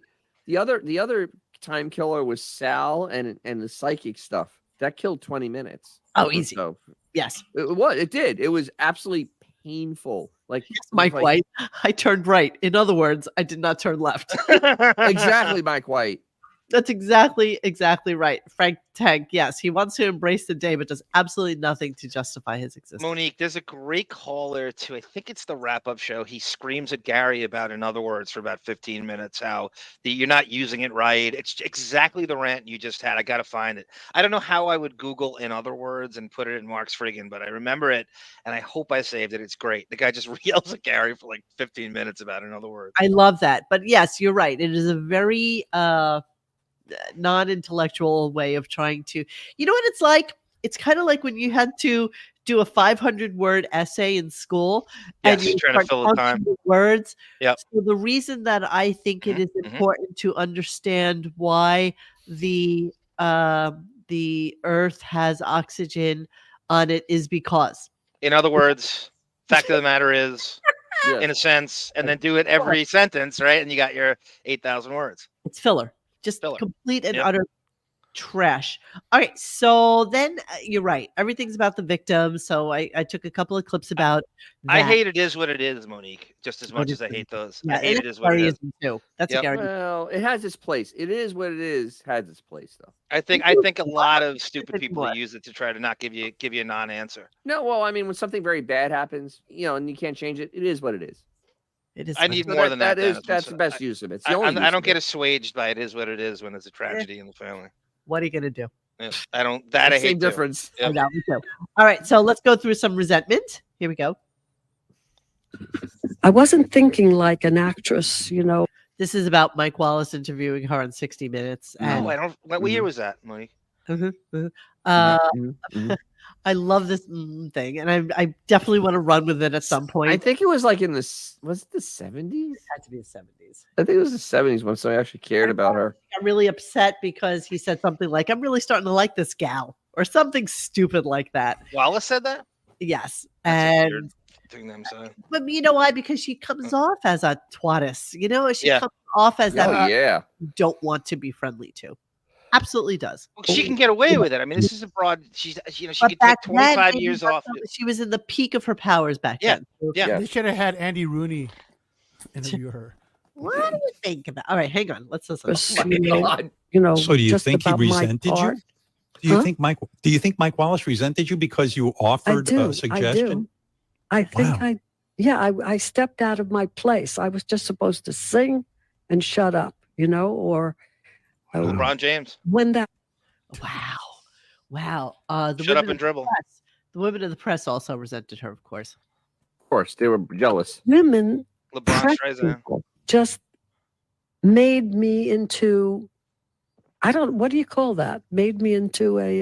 The other time killer was Sal and the psychic stuff. That killed 20 minutes. Oh, easy. So Yes. it was. It did. It was absolutely painful. Like Mike like- White, I turned right. In other words, I did not turn left. Exactly, Mike White. That's exactly right. Frank Tank, yes, he wants to embrace the day, but does absolutely nothing to justify his existence. Monique, there's a great caller to, I think it's the wrap-up show. He screams at Gary about, in other words, for about 15 minutes, how you're not using it right. It's exactly the rant you just had. I got to find it. I don't know how I would Google in other words and put it in Mark's friggin', but I remember it, and I hope I saved it. It's great. The guy just yells at Gary for like 15 minutes about, in other words. I love that. But yes, you're right. It is a very non-intellectual way of trying to, you know what it's like? It's kind of like when you had to do a 500-word essay in school and Yes, you trying to start fill the time. counting words. Yep. So the reason that I think it is important to understand why the earth has oxygen on it is because, In other words, fact of the matter is, in a sense, and then do it every sentence, right? And you got your 8,000 words. it's filler. Just Filler. complete and Yep. utter trash. All right, so then you're right. Everything's about the victim. So I took a couple of clips about that. I hate It Is What It Is, Monique, just as much as I hate those. Yeah, I hate and It Is What It is. Garyism too. That's a Yep. Gary. Well, it has its place. It is what it is. Has its place though. I think a lot of stupid people use it to try to not give you a non-answer. No, well, I mean, when something very bad happens, and you can't change it, it is what it is. It is. I need So more than that. Dennis. That's the best use of it. It's the I, only I use don't of get it. assuaged by it is what it is when there's a tragedy in the family. What are you gonna do? Yeah, I don't. That I Same hate too. difference. I know, me too. All right, so let's go through some resentment. Here we go. I wasn't thinking like an actress, you know. This is about Mike Wallace interviewing her on 60 Minutes. And Oh, I don't. What year was that, Monique? I love this thing, and I definitely want to run with it at some point. I think it was like in the was it the 70s? It had to be the 70s. I think it was the 70s when somebody actually cared about her. I'm really upset because he said something like, "I'm really starting to like this gal," or something stupid like that. Wallace said that. Yes, That's a and weird thing them saying. but you know why? Because she comes off as a twattis. You know, she Yeah. comes off as that Oh yeah. you don't want to be friendly to. Absolutely does. Well, she can get away with it. I mean, this is a broad. She's she But could take back then, 25 maybe years not off. so- She was in the peak of her powers back Yeah. then. Yeah. They should have had Andy Rooney interview her. What do you think about? All right, hang on. Let's listen. You know, So do you just think he about my resented you? part. Do you Huh? think Mike? Do you think Mike Wallace resented you because you offered a suggestion? I think Wow. I stepped out of my place. I was just supposed to sing and shut up, you know, or LeBron James. when that. Wow. The Shut up women and of the dribble. press- The women of the press also resented her, of course. Of course, they were jealous. Women LeBron press Streisand. people just made me into, I don't, what do you call that? Made me into a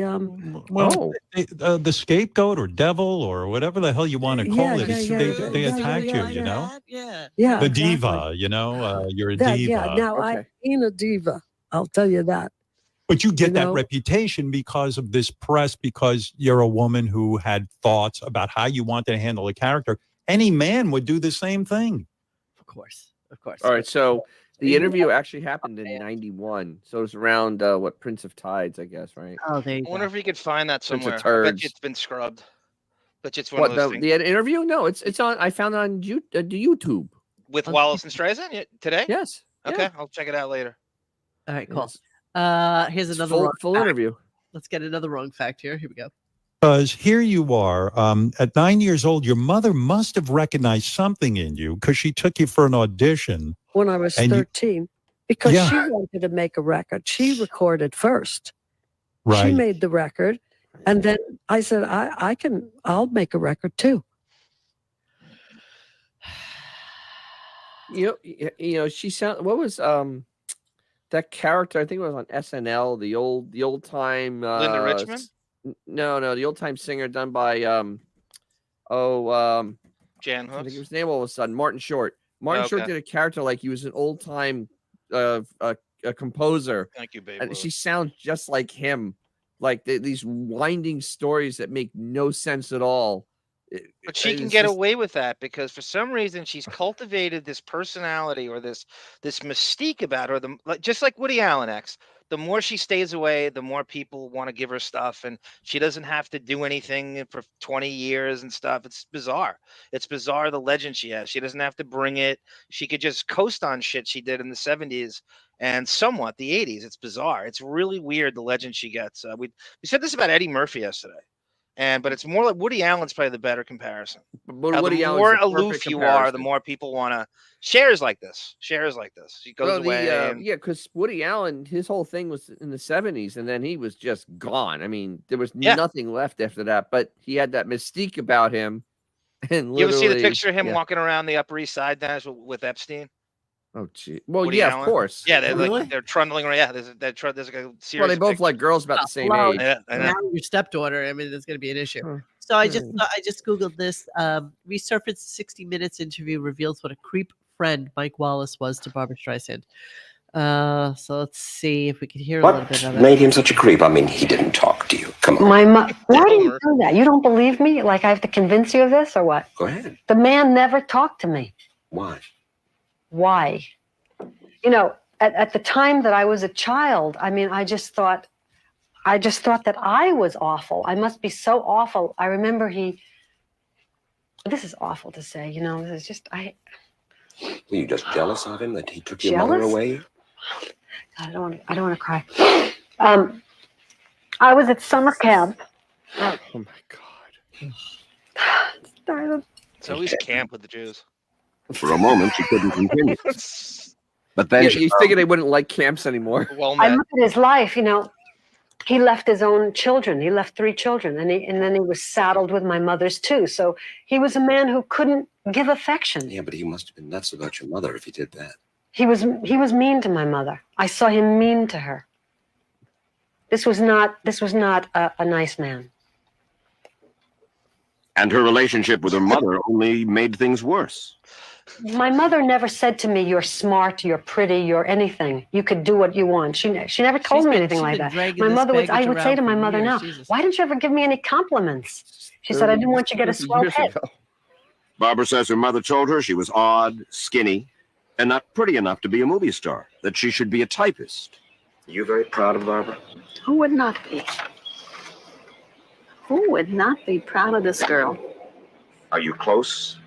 Well, the scapegoat or devil or whatever the hell you want to call Yeah, it. yeah, It's- yeah, they yeah, they yeah, attacked yeah, you, you know? yeah, The exactly. diva, you know, you're a That, diva. yeah, now I ain't a diva. I'll tell you that. But you get that know? reputation because of this press, because you're a woman who had thoughts about how you wanted to handle a character. Any man would do the same thing. Of course. Of course. All right, so the interview actually happened in '91, so it was around what Prince of Tides, I guess, right? Oh, there you I wonder if you could find that Prince of somewhere. I bet Turds. you it's been scrubbed. Bet you it's one What of those the things interview? No, it's on. I found it on YouTube. with Wallace and Streisand today. Yes. Okay, yeah. I'll check it out later. All right, cool. Yes. Here's It's another full, wrong full fact. interview. Let's get another wrong fact here. Here we go. Because here you are, at 9 years old, your mother must have recognized something in you because she took you for an audition. When I was And you- 13, because Yeah. she wanted to make a record. She recorded first. She Right. made the record. And then I said, I'll make a record too. You know, she sound. What was that character? I think it was on SNL. The old time. Linda Richmond? No, the old time singer done by Jan I think Hooks. his name all of a sudden. Martin Short. Martin Short Okay. did a character like he was an old time a composer. Thank you, babe. And she sounds just like him, like these winding stories that make no sense at all. But she can It's get just- away with that because for some reason she's cultivated this personality or this mystique about her. Just like Woody Allen ex, the more she stays away, the more people want to give her stuff, and she doesn't have to do anything for 20 years and stuff. It's bizarre. It's bizarre the legend she has. She doesn't have to bring it. She could just coast on shit she did in the 70s and somewhat the 80s. It's bizarre. It's really weird the legend she gets. We said this about Eddie Murphy yesterday. But it's more like Woody Allen's probably the better comparison. But How Woody the Allen's more the perfect aloof you are, the comparison. more people want to shares like this. He goes Well, away. and- yeah, because Woody Allen, his whole thing was in the '70s, and then he was just gone. I mean, there was Yeah. nothing left after that. But he had that mystique about him. And You ever see the literally- picture of him yeah. walking around the Upper East Side, Dennis, with Epstein? Oh, gee. Well, Woody yeah, Allen? of course. Yeah, they're Really? like they're trundling around. Yeah, there's like a series. Well, they of both pictures. like girls about the same Hello. age. Yeah, I know. Now your stepdaughter. I mean, there's going to be an issue. Huh. So I just googled this. Resurfaced 60 Minutes interview reveals what a creep friend Mike Wallace was to Barbra Streisand. So let's see if we can hear a little bit What of it. made him such a creep? I mean, he didn't talk to you. Come on. Why do you do that? You don't believe me? Like I have to convince you of this or what? Go ahead. The man never talked to me. Why? Why? You know, at the time that I was a child, I mean, I just thought that I was awful. I must be so awful. I remember this is awful to say, you know, this is just, Were you just jealous of him that he took your mother Jealous? away? God, I don't want to cry. I was at summer camp. Oh my god. Darling. It's always camp with the Jews. For a moment, she couldn't continue. But then you figured they wouldn't like camps anymore. Well, I look at his life, you know, he left his own children. He left 3 children, and then he was saddled with my mother's too. So he was a man who couldn't give affection. Yeah, but he must have been nuts about your mother if he did that. He was mean to my mother. I saw him mean to her. This was not a nice man. And her relationship with her mother only made things worse. My mother never said to me, "You're smart, you're pretty, you're anything. You could do what you want." She never told me anything like that. My mother would. I would say to my mother now, "Why didn't you ever give me any compliments?" She said, "I didn't want you to get a swell head." Barbara says her mother told her she was odd, skinny, and not pretty enough to be a movie star, that she should be a typist. Are you very proud of Barbara? Who would not be? Who would not be proud of this girl? Are you close?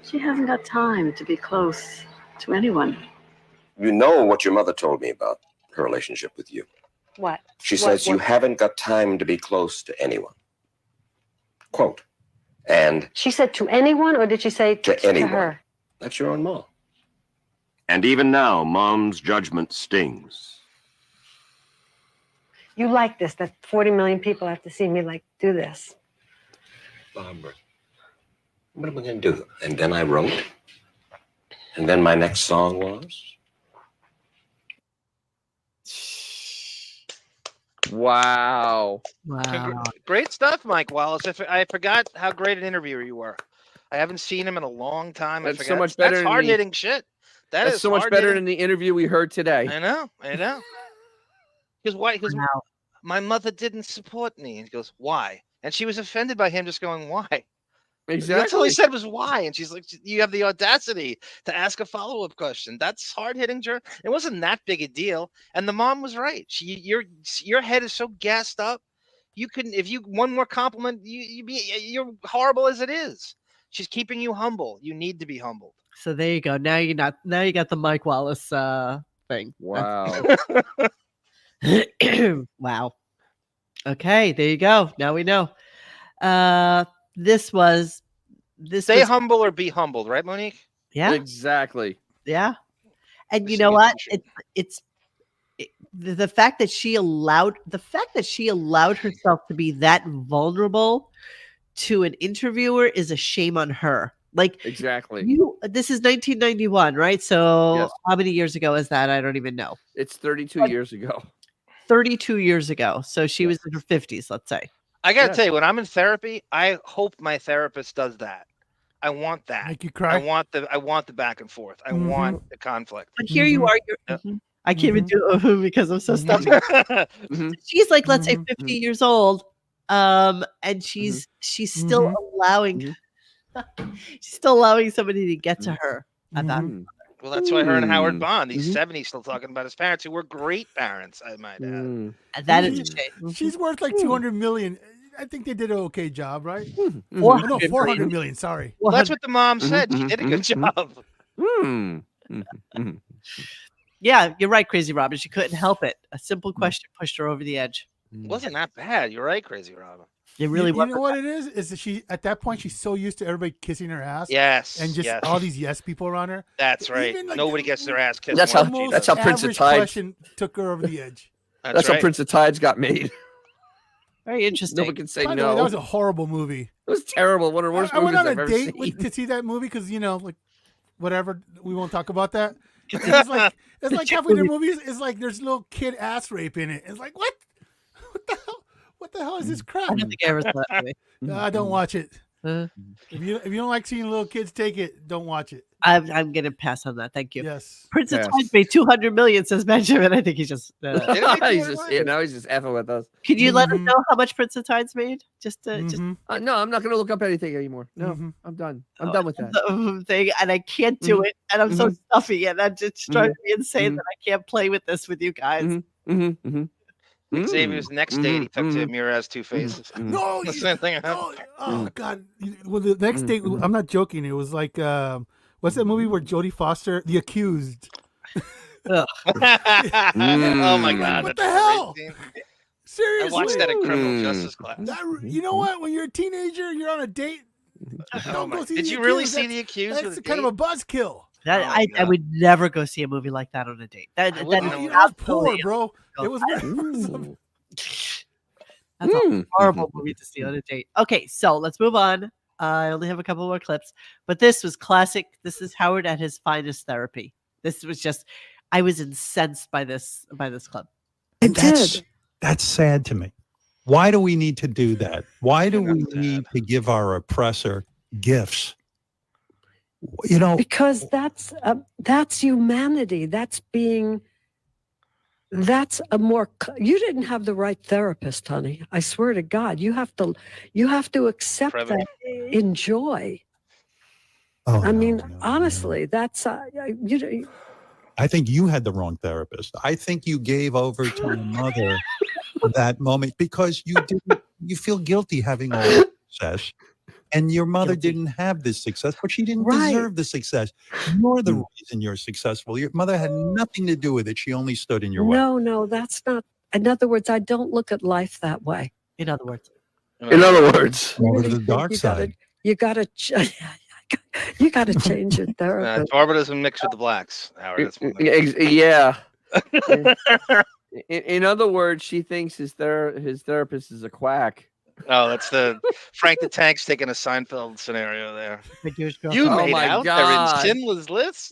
She hasn't got time to be close to anyone. You know what your mother told me about her relationship with you. What? She says you haven't got time to be close to anyone. Quote. And She said to anyone, or did she say to anyone. her? That's your own mom. And even now, Mom's judgment stings. You like this? That 40 million people have to see me do this. Barbara, what am I going to do? And then I wrote. And then my next song was. Wow. Great stuff, Mike Wallace. I forgot how great an interviewer you were. I haven't seen him in a long time. That's so much better. That's hard hitting shit. That's so much better than the interview we heard today. I know. Because why? Because my mother didn't support me. And he goes, why? And she was offended by him just going, why? Exactly. That's all he said was why. And she's like, you have the audacity to ask a follow-up question. That's hard-hitting. It wasn't that big a deal. And the mom was right. Your head is so gassed up. You couldn't, if you one more compliment, you're horrible as it is. She's keeping you humble. You need to be humbled. So there you go. Now you got the Mike Wallace thing. Wow. Wow. Okay, there you go. Now we know. This Stay humble or be humbled, right, Monique? Yeah. Exactly. Yeah. And you know what? The fact that she allowed herself to be that vulnerable to an interviewer is a shame on her. Like, exactly. This is 1991, right? So Yes. How many years ago is that? I don't even know. It's 32 years ago. 32 years ago. So she was in her 50s, let's say. I got to tell you, when I'm in therapy, I hope my therapist does that. I want that. Make you cry. I want the back and forth. I want the conflict. But here you are. I can't even do it because I'm so stuffy. She's like, let's say 50 years old. And she's still allowing she's still allowing somebody to get to her about her. Well, that's why her and Howard Bond, he's 70, still talking about his parents, who were great parents, I might add. And that is a shame. She's worth like 200 million. I think they did an okay job, right? 400 million. Sorry. Well, that's what the mom said. She did a good job. Yeah, you're right, Crazy Robin. She couldn't help it. A simple question pushed her over the edge. Wasn't that bad. You're right, Crazy Robin. It really You know what it is? Is that she at that point she's so used to everybody kissing her ass. Yes. And just all these yes people around her. That's right. Even, like, Nobody gets their ass kissed. That's how Prince of Tides question took her over the edge. That's how Prince of Tides got made. Very interesting. No one can say By the no. way, that was a horrible movie. It was terrible. One of the worst I went movies on I've a ever date seen. to see that movie because like whatever, we won't talk about that. It's like halfway through the movie is like there's little kid ass rape in it. It's like what the hell? What the hell is this crap? I don't think I ever saw that movie. Don't watch it. If you don't like seeing little kids take it, don't watch it. I'm gonna pass on that. Thank you. Yes. Prince of Tides made 200 million, says Benjamin. I think he's just. Now he's just effing with us. Could you let us know how much Prince of Tides made? No, I'm not gonna look up anything anymore. No, I'm done. I'm done with that. Thing, and I can't do it, and I'm so stuffy, and that just drives me insane that I can't play with this with you guys. Xavier's next date, he took to Miraz Two Faces. No, the same thing. Oh God! Well, the next date, I'm not joking. It was like, what's that movie where Jodie Foster, The Accused? Oh my God! What the hell? Seriously, I watched that in criminal justice class. You know what? When you're a teenager, you're on a date. Oh my. go see Did The you really Accused. see The Accused? That's with a kind of a date? buzzkill. That, Oh my I God. would never go see a movie like that on a date. That wouldn't is know I was absolutely poor, bro. It was Ooh. that's a Mm. horrible movie to see on a date. Okay, so let's move on. I only have a couple more clips, but this was classic. This is Howard at his finest therapy. This was just, I was incensed by this clip. And that's sad to me. Why do we need to do that? Why do we need to give our oppressor gifts? You know, because that's humanity. That's a more. You didn't have the right therapist, honey. I swear to God, you have to accept that. Enjoy. Oh, I mean, honestly, that's you. I think you had the wrong therapist. I think you gave over to your mother that moment because you feel guilty having all the success. And your mother didn't have this success, but she didn't deserve the success. You're the reason you're successful. Your mother had nothing to do with it. She only stood in your way. No, that's not. In other words, I don't look at life that way. In other words, Over to the dark side. You gotta change your therapist. Barbara doesn't mix with the blacks, Howard. That's one thing. Yeah. In other words, she thinks his therapist is a quack. Oh, that's the Frank the Tank's taking a Seinfeld scenario there. You Oh made my out God. there in Schindler's List.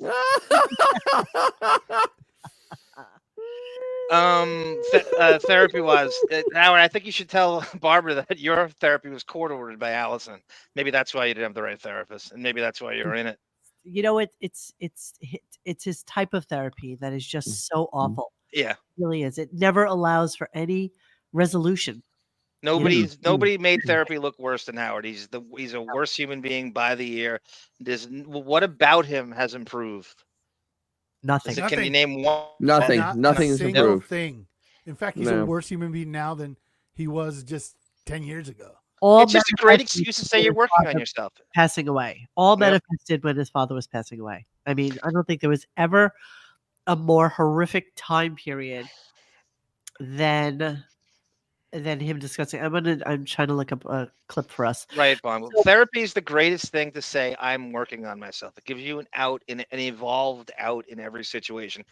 Therapy-wise, Howard, I think you should tell Barbara that your therapy was court-ordered by Allison. Maybe that's why you didn't have the right therapist, and maybe that's why you're in it. You know, it's his type of therapy that is just so awful. Yeah, it really is. It never allows for any resolution. Nobody made therapy look worse than Howard. He's a worse human being by the year. What about him has improved? Nothing. Can you name one? Nothing. Not Nothing a is single improved. thing. In fact, he's a worse human being now than he was just 10 years ago. It's just a great excuse to say you're working on yourself. Passing away. All manifested when his father was passing away. I mean, I don't think there was ever a more horrific time period than him discussing. I'm trying to look up a clip for us. Right, Bon. Therapy is the greatest thing to say. I'm working on myself. It gives you an out, an evolved out in every situation.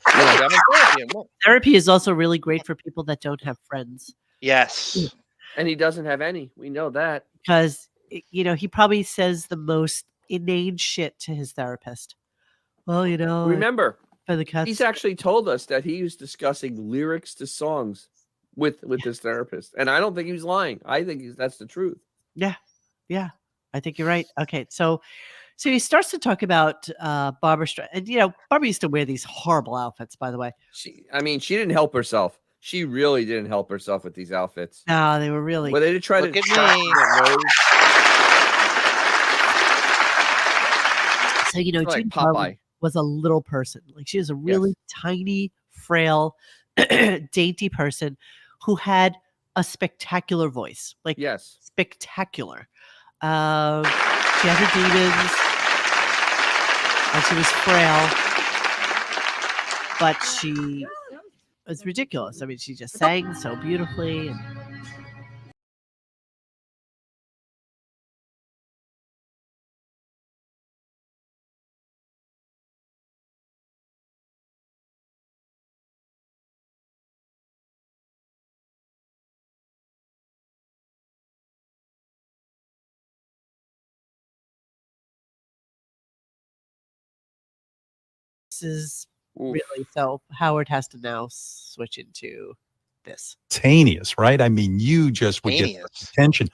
Therapy is also really great for people that don't have friends. Yes. And he doesn't have any. We know that. Because, he probably says the most inane shit to his therapist. Well, Remember, for the cuts. he's actually told us that he was discussing lyrics to songs with his therapist. And I don't think he was lying. I think that's the truth. Yeah. I think you're right. Okay, so he starts to talk about Barbra Streisand. And, Barbara used to wear these horrible outfits, by the way. She didn't help herself. She really didn't help herself with these outfits. No, they were really. Well, they did try Look to at track me. that nose. So, Like Judy Popeye. Garland was a little person. Like, she was a really tiny, frail, dainty person who had a spectacular voice. Like, spectacular. She had her demons, and she was frail, but she was ridiculous. I mean, she just sang so beautifully. And this is really, so Howard has to now switch into this. Spontaneous, right? I mean, you just would get attention.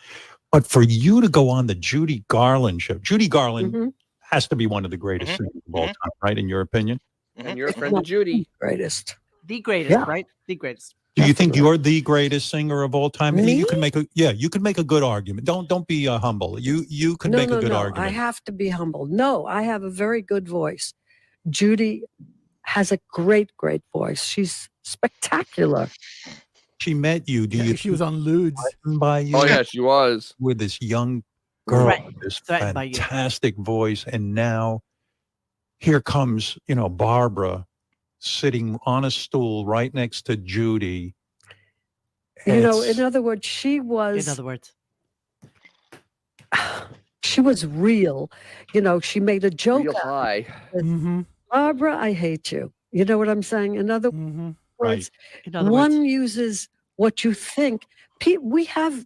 But for you to go on the Judy Garland show, Judy Garland has to be one of the greatest singers of all time, right? In your opinion? And you're a friend of Judy. Greatest. The greatest, right? The greatest. Do you think you're the greatest singer of all time? Me? You can make a good argument. Don't be humble. You can make a good argument. I have to be humble. No, I have a very good voice. Judy has a great voice. She's spectacular. She met you. She was on Ludes. By you? Oh yeah, she was. With this young girl, Right. with this Threatened by you. fantastic voice, and now here comes Barbara sitting on a stool right next to Judy. In other words, she was. In other words, She was real. You know, she made a joke. Real high. Barbara, I hate you. You know what I'm saying? In other words, one uses what you think. We have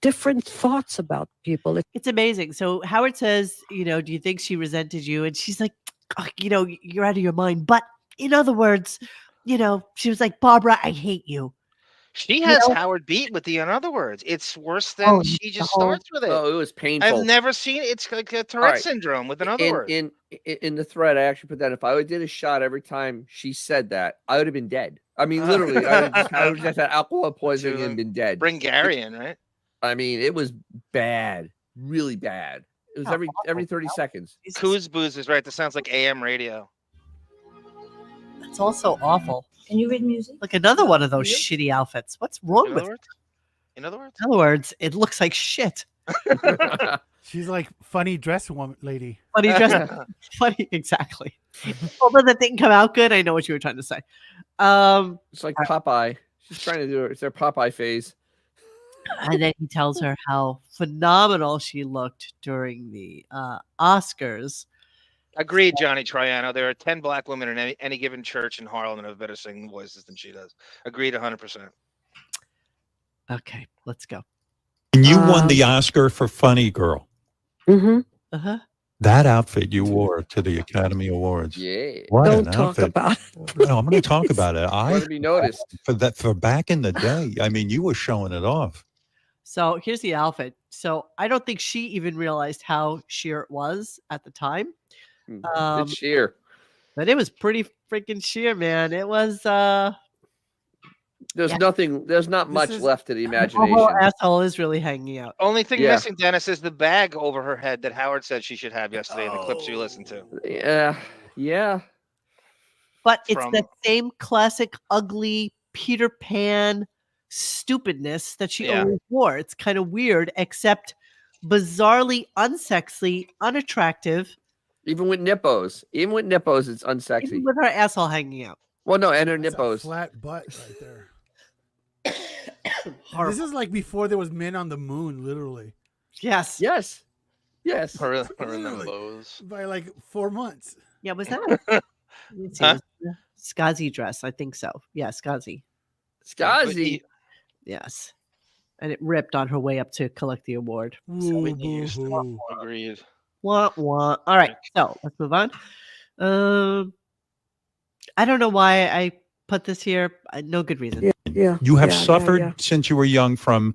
different thoughts about people. It's amazing. So Howard says, you know, do you think she resented you? And she's like, "Oh, you know, you're out of your mind. But in other words, you know, she was like, Barbara, I hate you. She has Howard beat with the in other words. It's worse than she just starts with it. Oh, it was painful. I've never seen it. It's like a Tourette syndrome with in other words. In the thread, I actually put that if I did a shot every time she said that, I would have been dead. I mean, literally, I would have just had alcohol poisoning and been dead. Bring Gary in, right? I mean, it was bad, really bad. It was every 30 seconds. Coos Booze is right. This sounds like AM radio. It's also awful. Can you read music? Like another one of those shitty outfits. What's wrong with it? In other words? In other words, it looks like shit. She's like funny dress woman lady. Funny dress. Funny, exactly. Although that didn't come out good, I know what you were trying to say. It's like Popeye. She's trying to do it. It's their Popeye phase. And then he tells her how phenomenal she looked during the Oscars. Agreed, Johnny Triano. There are 10 black women in any given church in Harlem that have better singing voices than she does. Agreed 100%. Okay, let's go. And you won the Oscar for Funny Girl. Uh-huh. That outfit you wore to the Academy Awards. Yeah. What Don't an talk outfit. about No, I'm going to talk about it. Want to be noticed. For back in the day, I mean, you were showing it off. So here's the outfit. So I don't think she even realized how sheer it was at the time. It's sheer. But it was pretty freaking sheer, man. It was There's nothing. There's not much left to the the imagination. whole asshole is really hanging out. Only thing missing, Dennis, is the bag over her head that Howard said she should have yesterday in the clips you listened to. Yeah. But it's the same classic ugly Peter Pan stupidness that she always wore. It's kind of weird, except bizarrely unsexy, unattractive. Even with nippos, it's unsexy. Even with her asshole hanging out. Well, no, and her That's a nippos. flat butt right there. This is like before there was men on the moon, literally. Yes. Yes. Her in them Literally. clothes. By like 4 months. Yeah, was that a Skazi dress? I think so. Yeah, Skazi. Skazi. Yes. And it ripped on her way up to collect the award. Agreed. Wah, wah. All right, so let's move on. I don't know why I put this here. No good reason. Yeah. You have suffered since you were young from,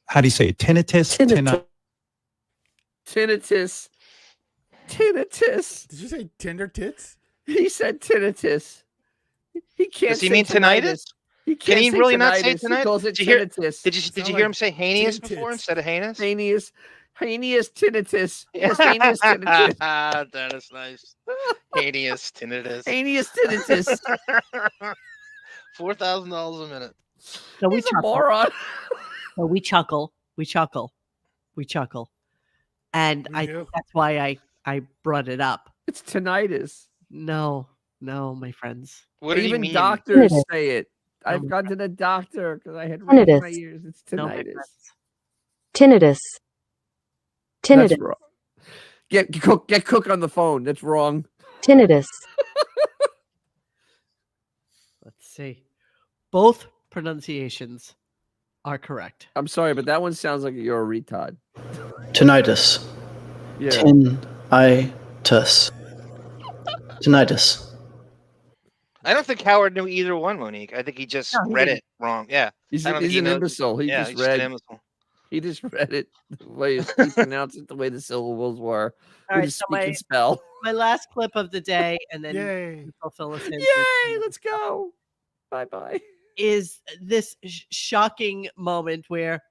how do you say it? Tinnitus? Tinnitus. Did you say tender tits? He said tinnitus. He can't. Does he mean tinnitus? Can he really not say He tinnitus? calls it Did you hear- tinnitus. Did you hear him say heinous before instead of heinous? Heinous tinnitus. Yes, heinous tinnitus. That is nice. Heinous tinnitus. Heinous tinnitus. $4,000 a minute. So we He's a chuckle. moron. So we chuckle. And I think that's why I brought it up. It's tinnitus. No, my friends. What did he Even mean? doctors Tinnitus. say it. I've gone to the doctor because I had Tinnitus. ringing in my ears. It's No, my tinnitus. friends. Tinnitus. That's Tinnitus. wrong. Get Cook on the phone. That's wrong. Tinnitus. Let's see. Both pronunciations are correct. I'm sorry, but that one sounds like you're a retard. Tinnitus. Yeah. Tinnitus. Tinnitus. I don't think Howard knew either one, Monique. I think he just No, he read didn't. it wrong. Yeah. He's I don't think he an knows- imbecile. He yeah, just he's just read. an imbecile. He just read it the way he pronounced it, the way the syllables were. All With right, his so speak and spell. my last clip of the day, and then Yay. we'll fill us in. Yay! Let's go. Bye. Is this shocking moment where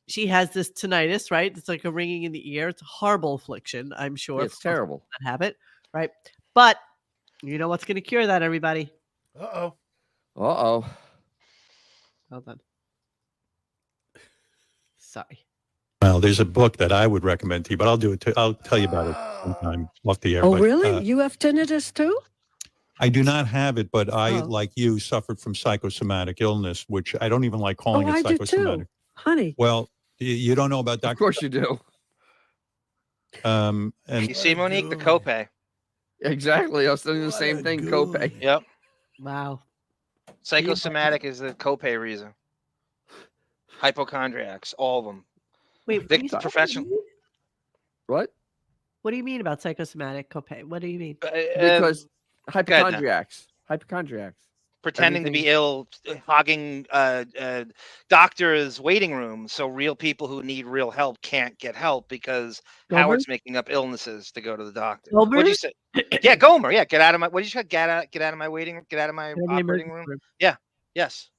she has this tinnitus, right? It's like a ringing in the ear. It's a horrible affliction, I'm sure. It's terrible. That have it, right? But you know what's going to cure that, everybody? Uh-oh. Hold on. Sorry. Well, there's a book that I would recommend to you, but I'll do it too. I'll tell you about it sometime off the air. Oh, but, really? You have tinnitus too? I do not have it, but I, like you, suffered from psychosomatic illness, which I don't even like calling I it do too, psychosomatic. honey. Well, you don't know about Dr. Of course you do. And You see, Monique, the copay. Exactly. I was thinking the same thing. Copay. Yep. Wow. Psychosomatic is the copay reason. Hypochondriacs, all of them. Wait, Vic, the professional. What? What do you mean about psychosomatic copay? What do you mean? Because hypochondriacs. Pretending to be ill, hogging doctors' waiting rooms, so real people who need real help can't get help because Howard's making up illnesses to go to the doctor. Gomer? What'd you say? Yeah, Gomer. Yeah, get out of my. What did you say? Get out of my waiting. Get out of my operating room. Yeah. Yes.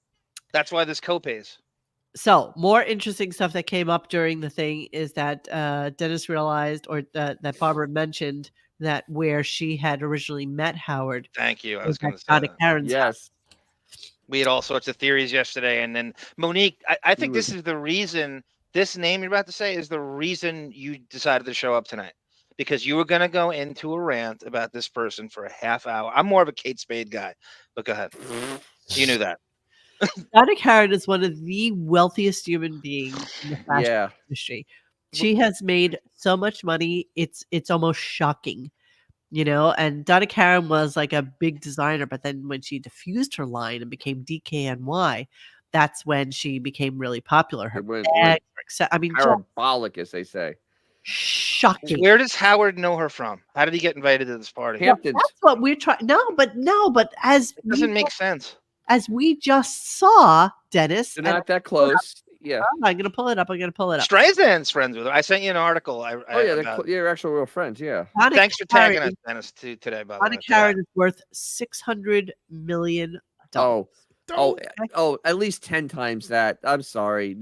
That's why this copays. So, more interesting stuff that came up during the thing is that Dennis realized, or that Barbara mentioned, that where she had originally met Howard. Thank you. I was was going to say Donna that. Karen's house. We had all sorts of theories yesterday, and then Monique. I think this is the reason. This name you're about to say is the reason you decided to show up tonight, because you were going to go into a rant about this person for a half hour. I'm more of a Kate Spade guy, but go ahead. You knew that. Donna Karen is one of the wealthiest human beings in the fashion industry. She has made so much money, it's almost shocking, you know. And Donna Karen was like a big designer, but then when she diffused her line and became DKNY, that's when she became really popular. Her bags, I mean, parabolic, as they say. Shocking. Where does Howard know her from? How did he get invited to this party? Hamptons. That's what we're trying. No, but as it doesn't make sense. As we just saw, Dennis. They're not that close. Yeah. I'm going to pull it up. Streisand's friends with her. I sent you an article. They're actual real friends. Yeah. Thanks for tagging us, Dennis, today. By the way, Donna Karen is worth $600 million. Oh, at least 10 times that. I'm sorry.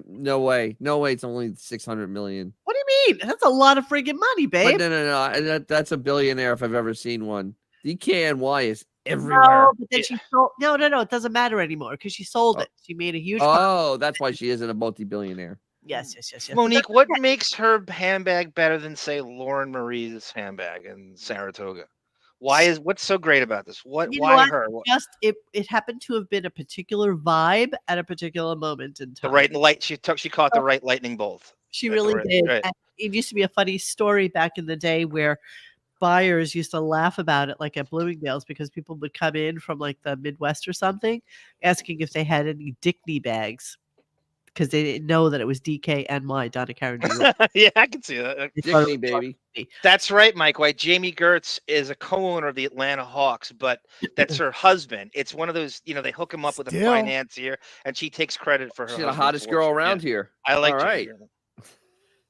No way. It's only 600 million. What do you mean? That's a lot of friggin' money, babe. But no. That's a billionaire if I've ever seen one. DKNY is everywhere. No, but then she sold. No. It doesn't matter anymore because she sold it. She made a huge. That's why she isn't a multi-billionaire. Yes. Monique, what makes her handbag better than, say, Lauren Marie's handbag in Saratoga? What's so great about this? Why her? Just it happened to have been a particular vibe at a particular moment in time. The right light. She caught the right lightning bolt. She really did. Right. And it used to be a funny story back in the day where buyers used to laugh about it, like at Bloomingdale's, because people would come in from like the Midwest or something, asking if they had any Dickney bags, because they didn't know that it was DKNY, Donna Karen. Yeah, I can see that. Dickney, baby. That's right, Mike White. Jamie Gertz is a co-owner of the Atlanta Hawks, but that's her husband. It's one of those, they hook him up with a financier, and she takes credit for her. She's the hottest girl around here. I like. All right.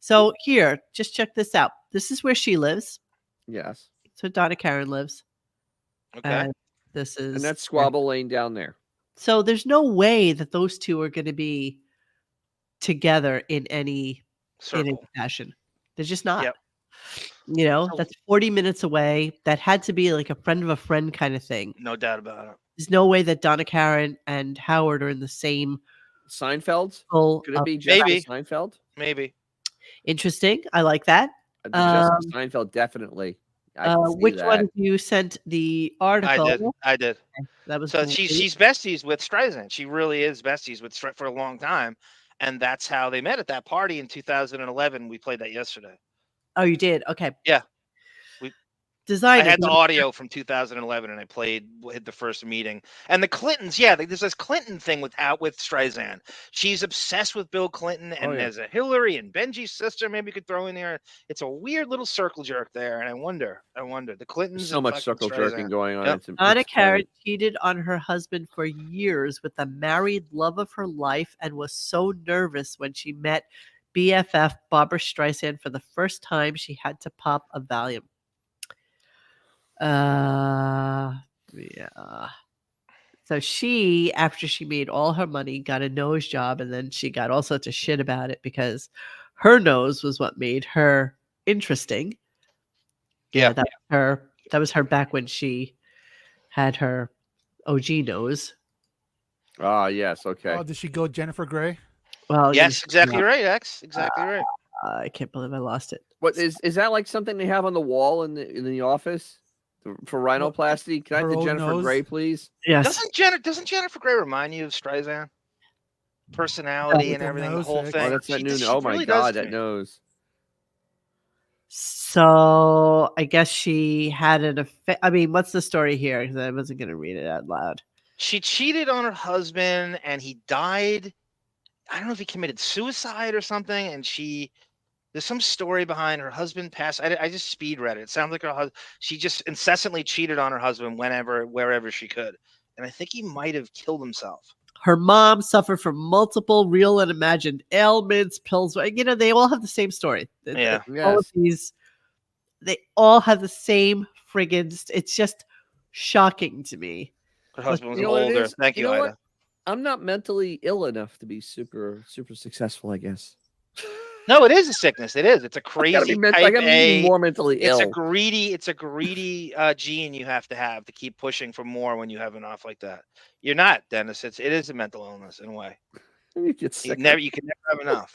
So here, just check this out. This is where she lives. Yes. So Donna Karen lives. Okay. And that's Squabble Lane down there. So there's no way that those two are going to be together in any fashion. They're just not. Yep. That's 40 minutes away. That had to be like a friend of a friend kind of thing. No doubt about it. There's no way that Donna Karen and Howard are in the same. Seinfeld? Could it be maybe Seinfeld? Maybe. Interesting. I like that. Seinfeld, definitely. Which one of you sent the article? I did. Okay. That was so she's besties with Streisand. She really is besties with Streisand for a long time, and that's how they met at that party in 2011. We played that yesterday. Oh, you did? Okay. Yeah. I had the audio from 2011, and I played the first meeting. And the Clintons, there's this Clinton thing with Streisand. She's obsessed with Bill Clinton, and there's a Hillary and Benji's sister. Maybe you could throw in there. It's a weird little circle jerk there, and I wonder. The Clintons. So much circle jerking going on. Yep. Donna Karen cheated on her husband for years with the married love of her life, and was so nervous when she met BFF Barbra Streisand for the first time. She had to pop a Valium. So she, after she made all her money, got a nose job, and then she got all sorts of shit about it because her nose was what made her interesting. Yeah, that was her back when she had her OG nose. Ah, yes, okay. Oh, did she go Jennifer Grey? Well, yes, exactly right, X. Exactly right. I can't believe I lost it. What is that like something they have on the wall in the office? For rhinoplasty, can I have the Jennifer Grey, please? Yes. Doesn't Jennifer Grey remind you of Streisand? Personality and everything, the whole thing. Oh, that's that new. Oh my God, that nose. So I guess she had an affair. I mean, what's the story here? Because I wasn't going to read it out loud. She cheated on her husband, and he died. I don't know if he committed suicide or something. And there's some story behind her husband passed. I just speed read it. It sounds like she just incessantly cheated on her husband wherever she could. And I think he might have killed himself. Her mom suffered from multiple real and imagined ailments, pills. They all have the same story. Yeah. All of these, they all have the same friggin'. It's just shocking to me. Her husband was older. Thank you, Ida. I'm not mentally ill enough to be super, super successful, I guess. No, it is a sickness. It is. It's a crazy type A. More mentally ill. It's a greedy gene you have to keep pushing for more when you have enough like that. You're not, Dennis. It is a mental illness in a way. You can never have enough.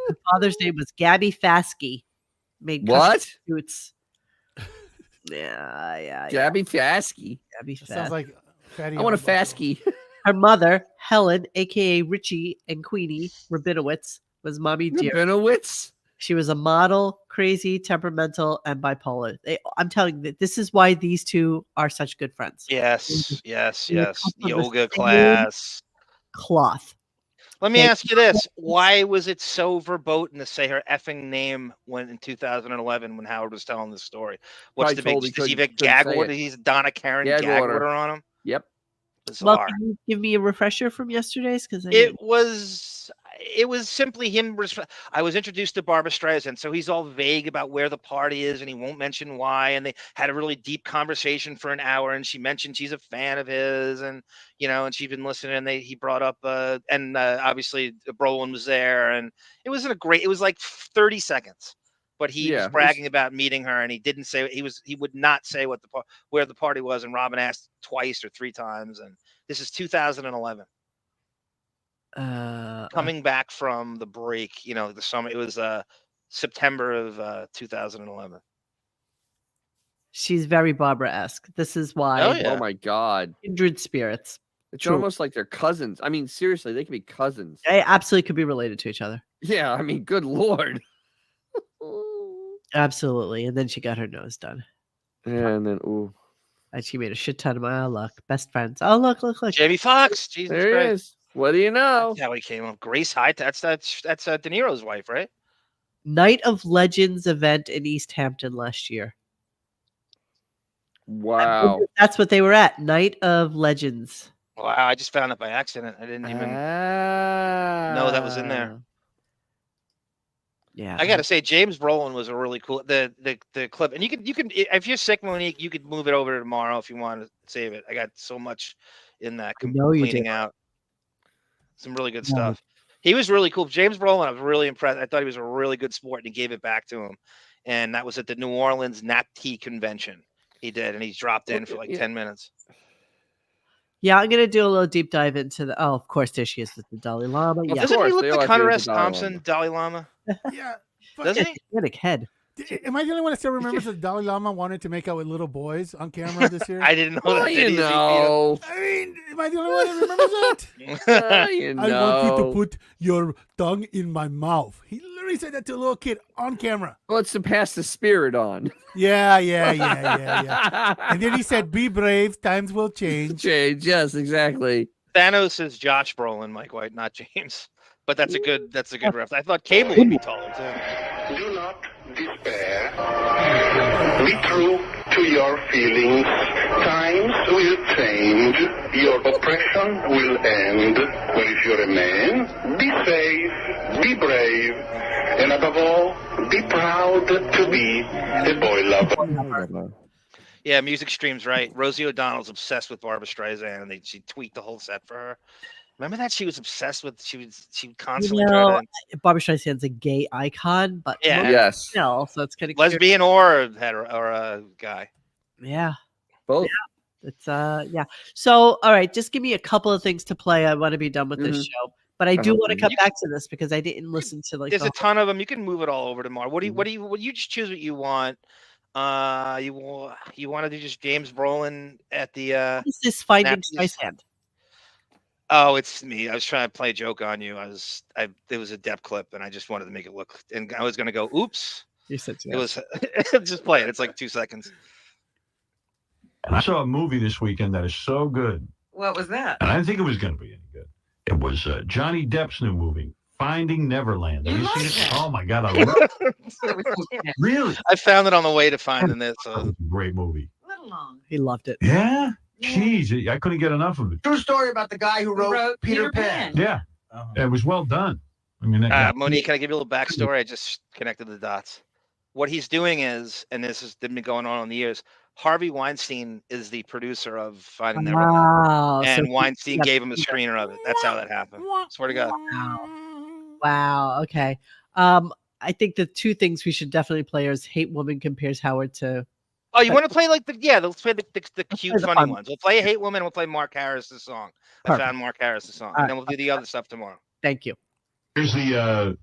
Her father's name was Gabby Fasky. Made what? Suits. Yeah. Gabby Fasky. Gabby Fasky. Sounds like I want a Fasky. Her mother, Helen, aka Richie and Queenie Rabinowitz, was Mommy Dear. Rabinowitz? She was a model, crazy, temperamental, and bipolar. I'm telling you, this is why these two are such good friends. Yes. Yoga class. Cloth. Let me ask you this. Why was it so verboten to say her effing name in 2011 when Howard was telling the story? What's the big? Does he have a gag order? He's Donna Karen gag order on him? Yep. Well, can you give me a refresher from yesterday's? Because it was simply him. I was introduced to Barbra Streisand, so he's all vague about where the party is, and he won't mention why. And they had a really deep conversation for an hour, and she mentioned she's a fan of his, and and she'd been listening. And he brought up, obviously Brolin was there, and it wasn't a great. It was like 30 seconds, but he was bragging about meeting her, and he didn't say he would not say where the party was. And Robin asked twice or three times, and this is 2011. Coming back from the break, the summer. It was September of 2011. She's very Barbara-esque. This is why. Oh, yeah. Oh my God. Kindred spirits. It's almost like they're cousins. I mean, seriously, they could be cousins. They absolutely could be related to each other. Yeah, I mean, good Lord. Absolutely. And then she got her nose done. Yeah, and then and she made a shit ton of money. Oh, look, best friends. Oh, look. Jamie Foxx. Jesus there Christ. He is. What do you know? That's how he came up. Grace Hyde. That's De Niro's wife, right? Night of Legends event in East Hampton last year. Wow. That's what they were at. Night of Legends. Wow, I just found it by accident. I didn't even know that was in there. Yeah, I gotta say, James Brolin was a really cool the clip, and you can if you're sick, Monique, you could move it over to tomorrow if you want to save it. I got so much in that cleaning out. Some really good stuff. He was really cool. James Brolin, I was really impressed. I thought he was a really good sport, and he gave it back to him. And that was at the New Orleans NATP convention. He did, and he's dropped in for like 10 minutes. Yeah, I'm gonna do a little deep dive into the. Oh, of course, there she is with the Dalai Lama. Yeah, doesn't he look like Hunter S. Thompson, Dalai Lama? Yeah, doesn't he? Pathetic head. Am I the only one that still remembers that Dalai Lama wanted to make out with little boys on camera this year? I didn't know that. I mean, am I the only one that remembers that? I want you to put your tongue in my mouth. He literally said that to a little kid on camera. Well, it's to pass the spirit on. Yeah. And then he said, "Be brave. Times will change." Yes, exactly. Thanos is Josh Brolin, Mike White, not James. But that's a good reference. I thought Cable would be taller too. Do not despair. Be true to your feelings. Times will change. Your oppression will end. But if you're a man, be safe, be brave, and above all, be proud to be a boy lover. Yeah, Music Stream's right. Rosie O'Donnell's obsessed with Barbra Streisand, and she tweaked the whole set for her. Remember that she was obsessed with. She would constantly try to. Barbra Streisand's a gay icon, but yes, so it's kind of lesbian or a guy. Yeah, both. Yeah. It's yeah. So all right, just give me a couple of things to play. I want to be done with this show, but I do want to come back to this because I didn't listen to There's a ton of them. You can move it all over tomorrow. What do you just choose what you want? You want to do just James Brolin at the what is this Finding Stry-SAND? Oh, it's me. I was trying to play a joke on you. It was a depth clip, and I just wanted to make it look. And I was going to go, oops. You said It was just play it. It's like 2 seconds. And I saw a movie this weekend that is so good. What was that? And I didn't think it was going to be any good. It was Johnny Depp's new movie, Finding Neverland. Have you seen it? Oh my God, I love it. Really? I found it on the way to finding this. Great movie. A little long. He loved it. Yeah? Jeez, I couldn't get enough of it. True story about the guy who wrote Peter Pan. Yeah. It was well done. I mean, Monique, can I give you a little backstory? I just connected the dots. What he's doing is, and this has been going on the years, Harvey Weinstein is the producer of Finding Neverland. Wow. And So Weinstein gave him a screener of it. That's how that happened. Swear to God. Wow. Okay. I think the two things we should definitely play is Hate Woman compares Howard to. Oh, you want to play like let's play the cute, play the funny fun ones. We'll play Hate Woman and we'll play Mark Harris' song. Perfect. I found Mark Harris' song. All And then right. we'll do the other stuff tomorrow. Thank you. Here's the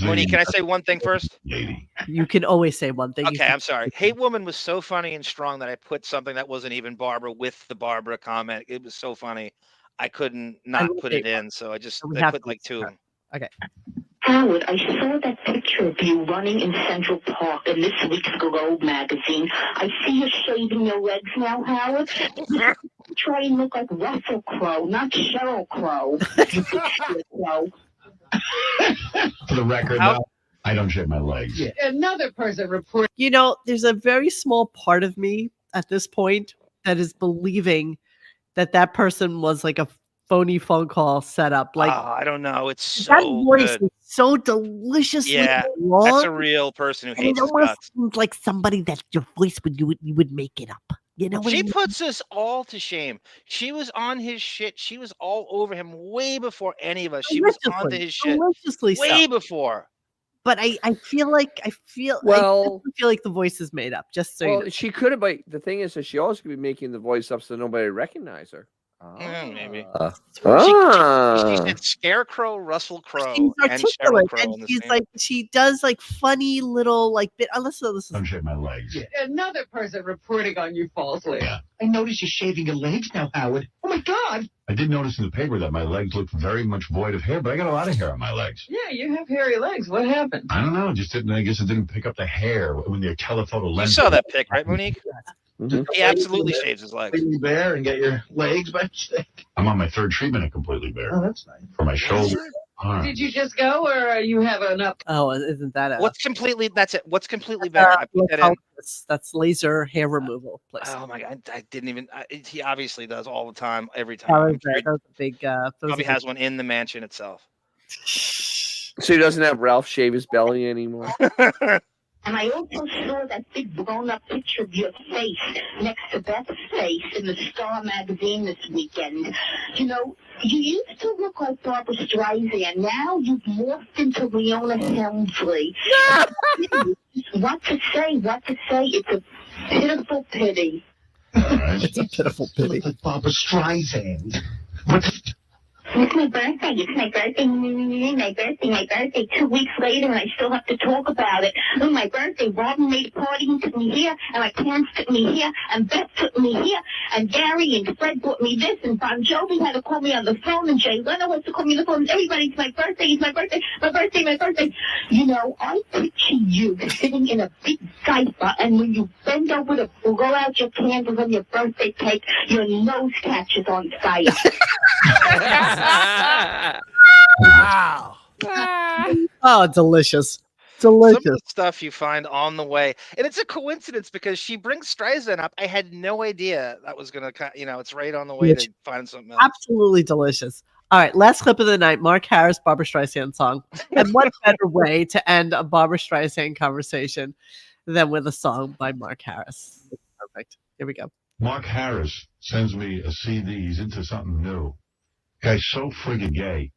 Monique, can I say one thing first? lady. You can always say one thing. Okay, I'm sorry. Hate Woman was so funny and strong that I put something that wasn't even Barbara with the Barbara comment. It was so funny. I couldn't not love put Hate it in. Woman. So I just We I have put to like two of them. Okay. Howard, I saw that picture of you running in Central Park in this week's Globe magazine. I see you shaving your legs now, Howard. Try and look like Russell Crowe, not Sheryl Crow. For the record, How- no, I don't shave my legs. Another person reported. You know, there's a very small part of me at this point that is believing that person was like a phony phone call set up. Like I don't know. It's that so voice good. is so deliciously Yeah, long. that's a real person who and hates it his almost guts. seems like somebody that your voice you would make it up. You know what I She mean? puts us all to shame. She was on his shit. She was all over him way before any of us. She was onto his shit Deliciously way so. before. But I feel like I Well- feel like the voice is made up. Just so you Well, know. she could have, but the thing is that she also could be making the voice up so nobody would recognize her. Maybe. Ah. She did Scarecrow, Russell Crowe, She's and Sheryl articulate, Crow in and the she's same. like she does like funny little like bit. Listen. Don't shave my legs. Another person reporting on you falsely. Yeah. I notice you're shaving your legs now, Howard. Oh my God! I did notice in the paper that my legs look very much void of hair, but I got a lot of hair on my legs. Yeah, you have hairy legs. What happened? I don't know. Just didn't. I guess it didn't pick up the hair when the telephoto You lens. saw that pic, right, Monique? Mhm. He absolutely shaves his legs. Completely bare and get your legs by mistake. I'm on my third treatment at Completely Bare. Oh, that's nice. For my shoulder. arm. Did you just go, or you have an up? Oh, isn't that a What's completely? That's it. What's completely better? I put that in. that's laser hair removal place. Oh my god! I didn't even. He obviously does all the time, every That time. was, I'm sure he that was a big. Those probably are has one in the mansion itself. So he doesn't have Ralph shave his belly anymore. And I also saw that big blown-up picture of your face next to Beth's face in the Star magazine this weekend. You know, you used to look like Barbra Streisand. Now you've morphed into Leona Helmsley. What to say? What to say? It's a pitiful pity. It's a pitiful pity. Like Barbra Streisand. It's my birthday. It's my birthday. My birthday. 2 weeks later, and I still have to talk about it. On my birthday, Robin made a party and took me here, and my parents took me here, and Beth took me here, and Gary and Fred bought me this, and Bon Jovi had to call me on the phone, and Jay Leno had to call me on the phone. Everybody, it's my birthday. It's my birthday. My birthday. My birthday. You know, I picture you sitting in a big diaper, and when you bend over to blow out your candles on your birthday cake, your nose catches on fire. Wow. Oh, delicious. Delicious. Some of the stuff you find on the way, and it's a coincidence because she brings Streisand up. I had no idea that was gonna, it's right on the way to find something else. Absolutely delicious. All right, last clip of the night, Mark Harris, Barbra Streisand song. And what better way to end a Barbra Streisand conversation than with a song by Mark Harris? Perfect. Here we go. Mark Harris sends me a CD. He's into something new. Guy's so friggin' gay.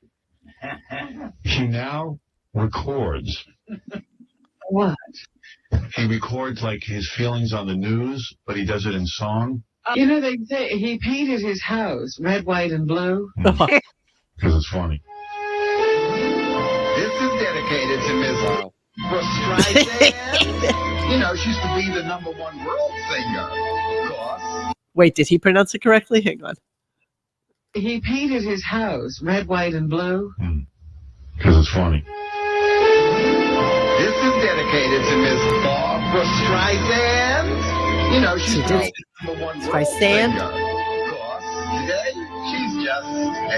He now records. What? He records like his feelings on the news, but he does it in song. You know, they say he painted his house red, white, and blue. Because it's funny. This is dedicated to Ms. Barbra Streisand. You know, she used to be the #1 world singer, of course. Wait, did he pronounce it correctly? Hang on. He painted his house red, white, and blue. Because it's funny. This is dedicated to Miss Barbra Streisand. You know, she's probably the number one world Streisand? singer. Of course, today she's just a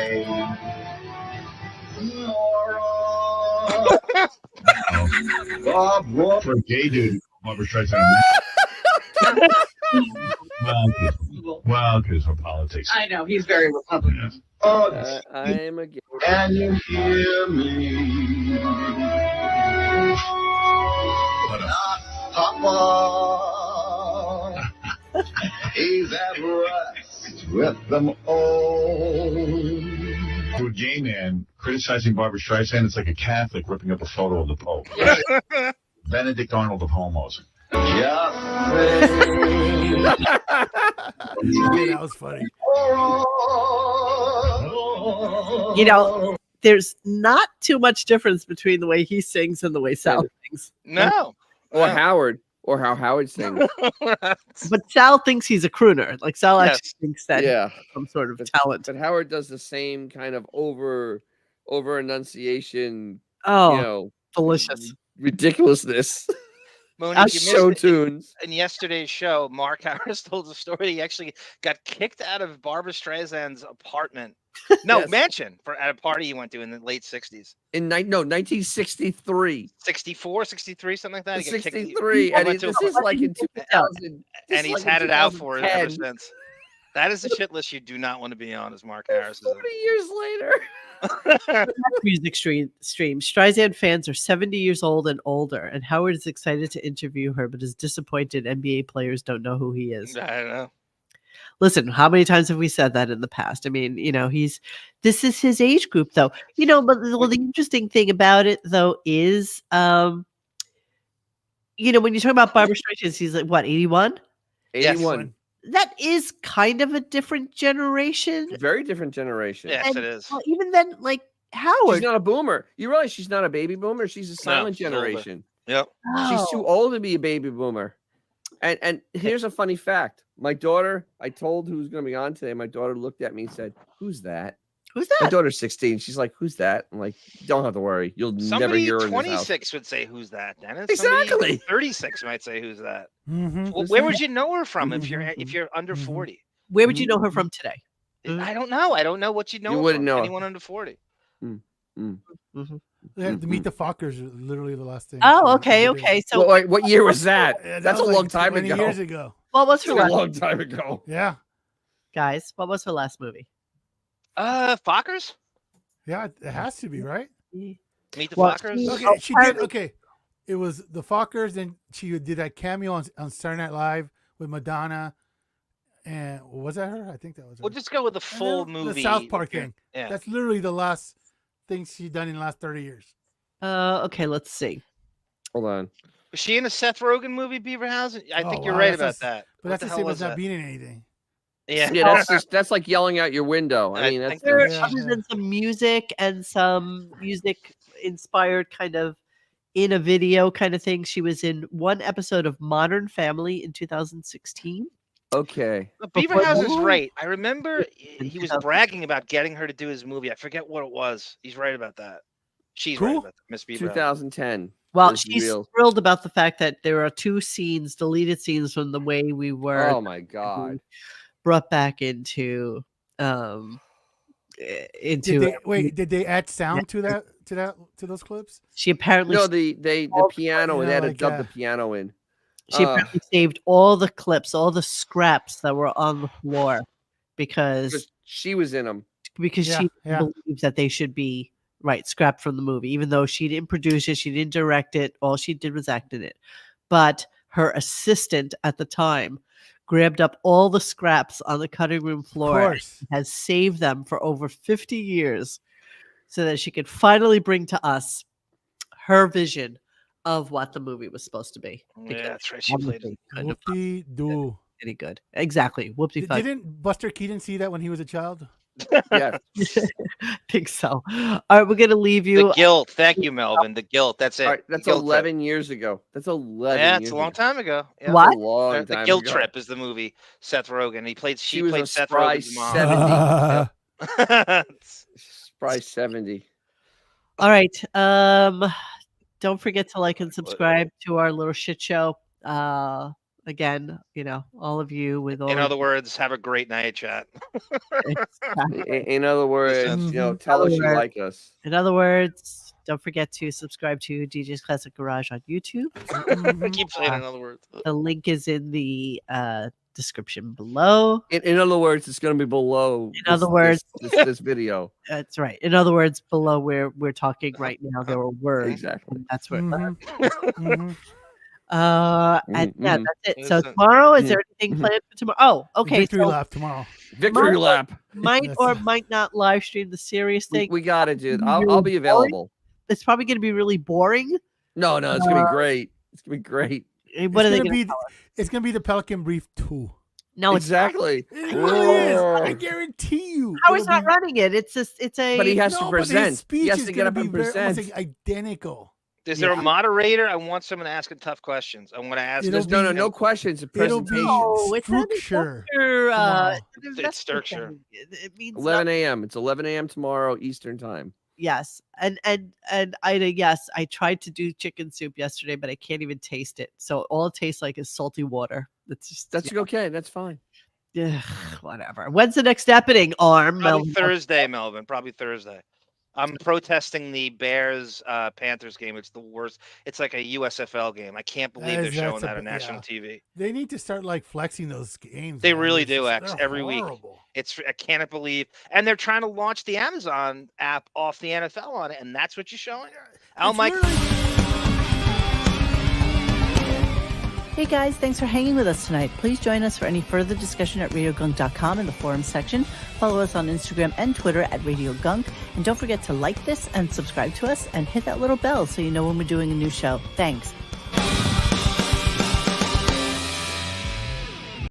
moron. For a gay dude, Barbra Streisand. Well, because for politics. I know, he's very Republican. I'm a gay. Can you hear me? Papa, he's at rest with them all. To a gay man criticizing Barbra Streisand, it's like a Catholic ripping up a photo of the Pope. Benedict Arnold of homos. Just That was funny. You know, there's not too much difference between the way he sings and the way Sal sings. No. Or Howard, or how Howard sings. But Sal thinks he's a crooner. Like Sal actually thinks that Yeah. he's some sort of talent. But Howard does the same kind of over enunciation. Oh, you know, delicious ridiculousness. Monique, you missed show it. tunes. In yesterday's show, Mark Harris told the story. He actually got kicked out of Barbra Streisand's apartment. No, Yes. mansion at a party he went to in the late 60s. In 1963. 64, 63, something like that. He got kicked- 63. And went to this a- is like in 2000. and he's had it out for it ever since. That is a shit list you do not want to be on, as Mark Harris is. 40 years later. music stream. Streisand fans are 70 years old and older, and Howard is excited to interview her, but is disappointed NBA players don't know who he is. I don't know. Listen, how many times have we said that in the past? I mean, you know, this is his age group, though. You know, but the interesting thing about it, though, is, you know, when you talk about Barbra Streisand, he's like, what, 81? 81. That is kind of a different generation. Very different generation. Yes, And, it is. well, even then, like, Howard. She's not a boomer. You realize she's not a baby boomer. She's a silent she's older. generation. Yep. She's too old to be a baby boomer. And here's a funny fact. My daughter, I told who's going to be on today. My daughter looked at me and said, "Who's that?" Who's My that? daughter's 16. She's like, "Who's that?" I'm like, "Don't have to worry. You'll never Somebody hear her in this house." 26 would say, "Who's that?" Dennis. Exactly. Somebody 36 might say, "Who's that?" Mm-hmm. Well, where would you know her from if you're under 40? Where would you know her from today? I don't know. I don't know what you know. You her wouldn't from. know her. Anyone under 40. They had to meet the Fockers, literally the last thing. Oh, okay, okay. So, Well, wait, what year was that? Yeah, That's a was long like time 20 ago. years ago. what was her That's a last? long time ago. Yeah. Guys, what was her last movie? Fockers? Yeah, it has to be, right? Meet the Well, Fockers? she- Okay, she did. Okay, it was the Fockers, then she did that cameo on Saturday Night Live with Madonna, and was that her? I think that was her. We'll just go with the And full then movie. The South Park thing. Yeah. That's literally the last thing she's done in the last 30 years. Okay, let's see. Hold on. Was she in a Seth Rogen movie, Beaverhouse? I think Oh, you're wow, right that's about that. But What that's the hell same was as not that? being in anything. Yeah. That's like yelling out your window. I mean, that's There, Yeah. other than some music and some music inspired kind of in a video kind of thing, she was in one episode of Modern Family in 2016. okay. But Beaverhouse is Ooh. right. I remember he was bragging about getting her to do his movie. I forget what it was. He's right about that. She's right Cool. about that. Miss Beaverhouse. 2010. Well, This is she's real. thrilled about the fact that there are two scenes, deleted scenes from The Way We Were, Oh my God. brought back into Did they add sound to those clips? She apparently No, the piano, and they had to like dub that. the piano in. She apparently saved all the clips, all the scraps that were on the floor because she was in them. she believes that they should be scrapped from the movie, even though she didn't produce it, she didn't direct it, all she did was act in it. But her assistant at the time grabbed up all the scraps on the cutting room floor, and has saved them for over 50 years so that she could finally bring to us her vision of what the movie was supposed to be. Yeah, that's right. She played it. Kind of Whoopty-doo. any good. Exactly. Whoopty fuck. Didn't Buster Keaton see that when he was a child? Yeah. I think so. All right, we're gonna leave you. The Guilt. Thank you, Melvin. The Guilt. That's it. All right, that's The Guilt 11 years ago. That's 11 Yeah, years it's a long ago. time ago. Yeah. What? That's a long The time Guilt ago. Trip is the movie. Seth Rogen. She was played a Seth spry Rogen's mom. 70. Spry 70. All right. don't forget to like and subscribe to our little shit show. Again, all of you with all. In other words, have a great night, chat. In other words, tell us you like us. In other words, don't forget to subscribe to DJ's Classic Garage on YouTube. I keep saying in other words. The link is in the description below. In other words, it's going to be below. This video. That's right. In other words, below where we're talking right now, there are words. Exactly. That's what. And yeah, that's it. So tomorrow, is there anything planned for tomorrow? Oh, okay. Victory lap tomorrow. Victory lap. Might or might not live stream the serious thing. We got it, dude. I'll be available. It's probably going to be really boring. No, it's going to be great. It's going to be great. What are they going to be? It's going to be the Pelican Brief 2. No, exactly. It really is. I guarantee you. How is not running it? It's a. But he has to present. He has to get up and present. present. Identical. Is there a moderator? I want someone asking tough questions. I want to ask. No questions. A presentation. It's structure. It's structure. It means 11 a.m. It's 11 a.m. tomorrow Eastern time. Yes, and Ida, yes, I tried to do chicken soup yesterday, but I can't even taste it. So all it tastes like is salty water. That's okay. That's fine. Yeah, whatever. When's the next happening? Probably Thursday, Melvin. Probably Thursday. I'm protesting the Bears Panthers game. It's the worst. It's like a USFL game. I can't believe they're showing that on national TV. They need to start flexing those games. They really do, X, every week. I cannot believe. And they're trying to launch the Amazon app off the NFL on it, and that's what you're showing? Oh my. Hey guys, thanks for hanging with us tonight. Please join us for any further discussion at radiogunk.com in the forum section. Follow us on Instagram and Twitter at Radio Gunk. And don't forget to like this and subscribe to us and hit that little bell so you know when we're doing a new show. Thanks.